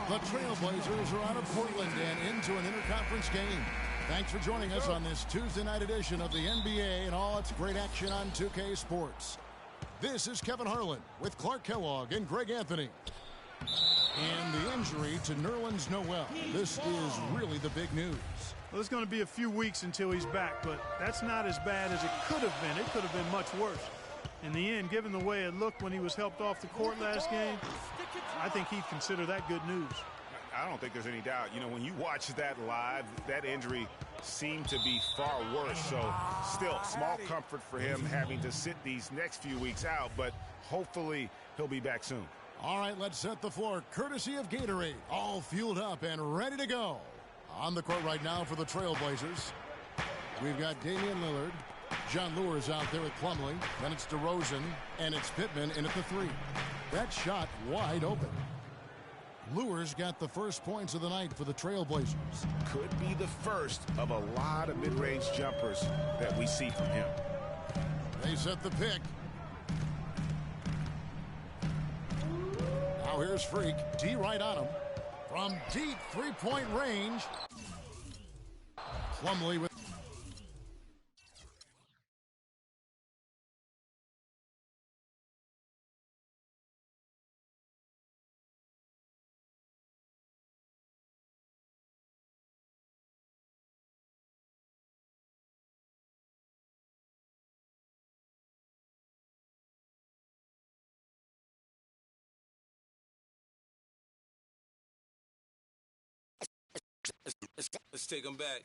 The Trailblazers are out of Portland and into an interconference game. Thanks for joining us on this Tuesday night edition of the NBA and all its great action on 2K Sports. This is Kevin Harlan with Clark Kellogg and Greg Anthony. And the injury to Nerlens Noel. This is really the big news. Well, it's going to be a few weeks until he's back, but that's not as bad as it could have been. It could have been much worse. In the end, given the way it looked when he was helped off the court last game, I think he'd consider that good news. I don't think there's any doubt. You know, when you watch that live, that injury seemed to be far worse. So still, small comfort for him having to sit these next few weeks out, but hopefully he'll be back soon. All right, let's set the floor courtesy of Gatorade. All fueled up and ready to go. On the court right now for the Trailblazers, we've got Damian Lillard. John Lewis out there with Plumlee. Then it's DeRozan, and it's Pittman in at the three. That shot wide open. Lewis got the first points of the night for the Trailblazers. Could be the first of a lot of mid-range jumpers that we see from him. They set the pick. Now here's Freak. D right on him. From deep three-point range. Plumlee with... Let's take them back.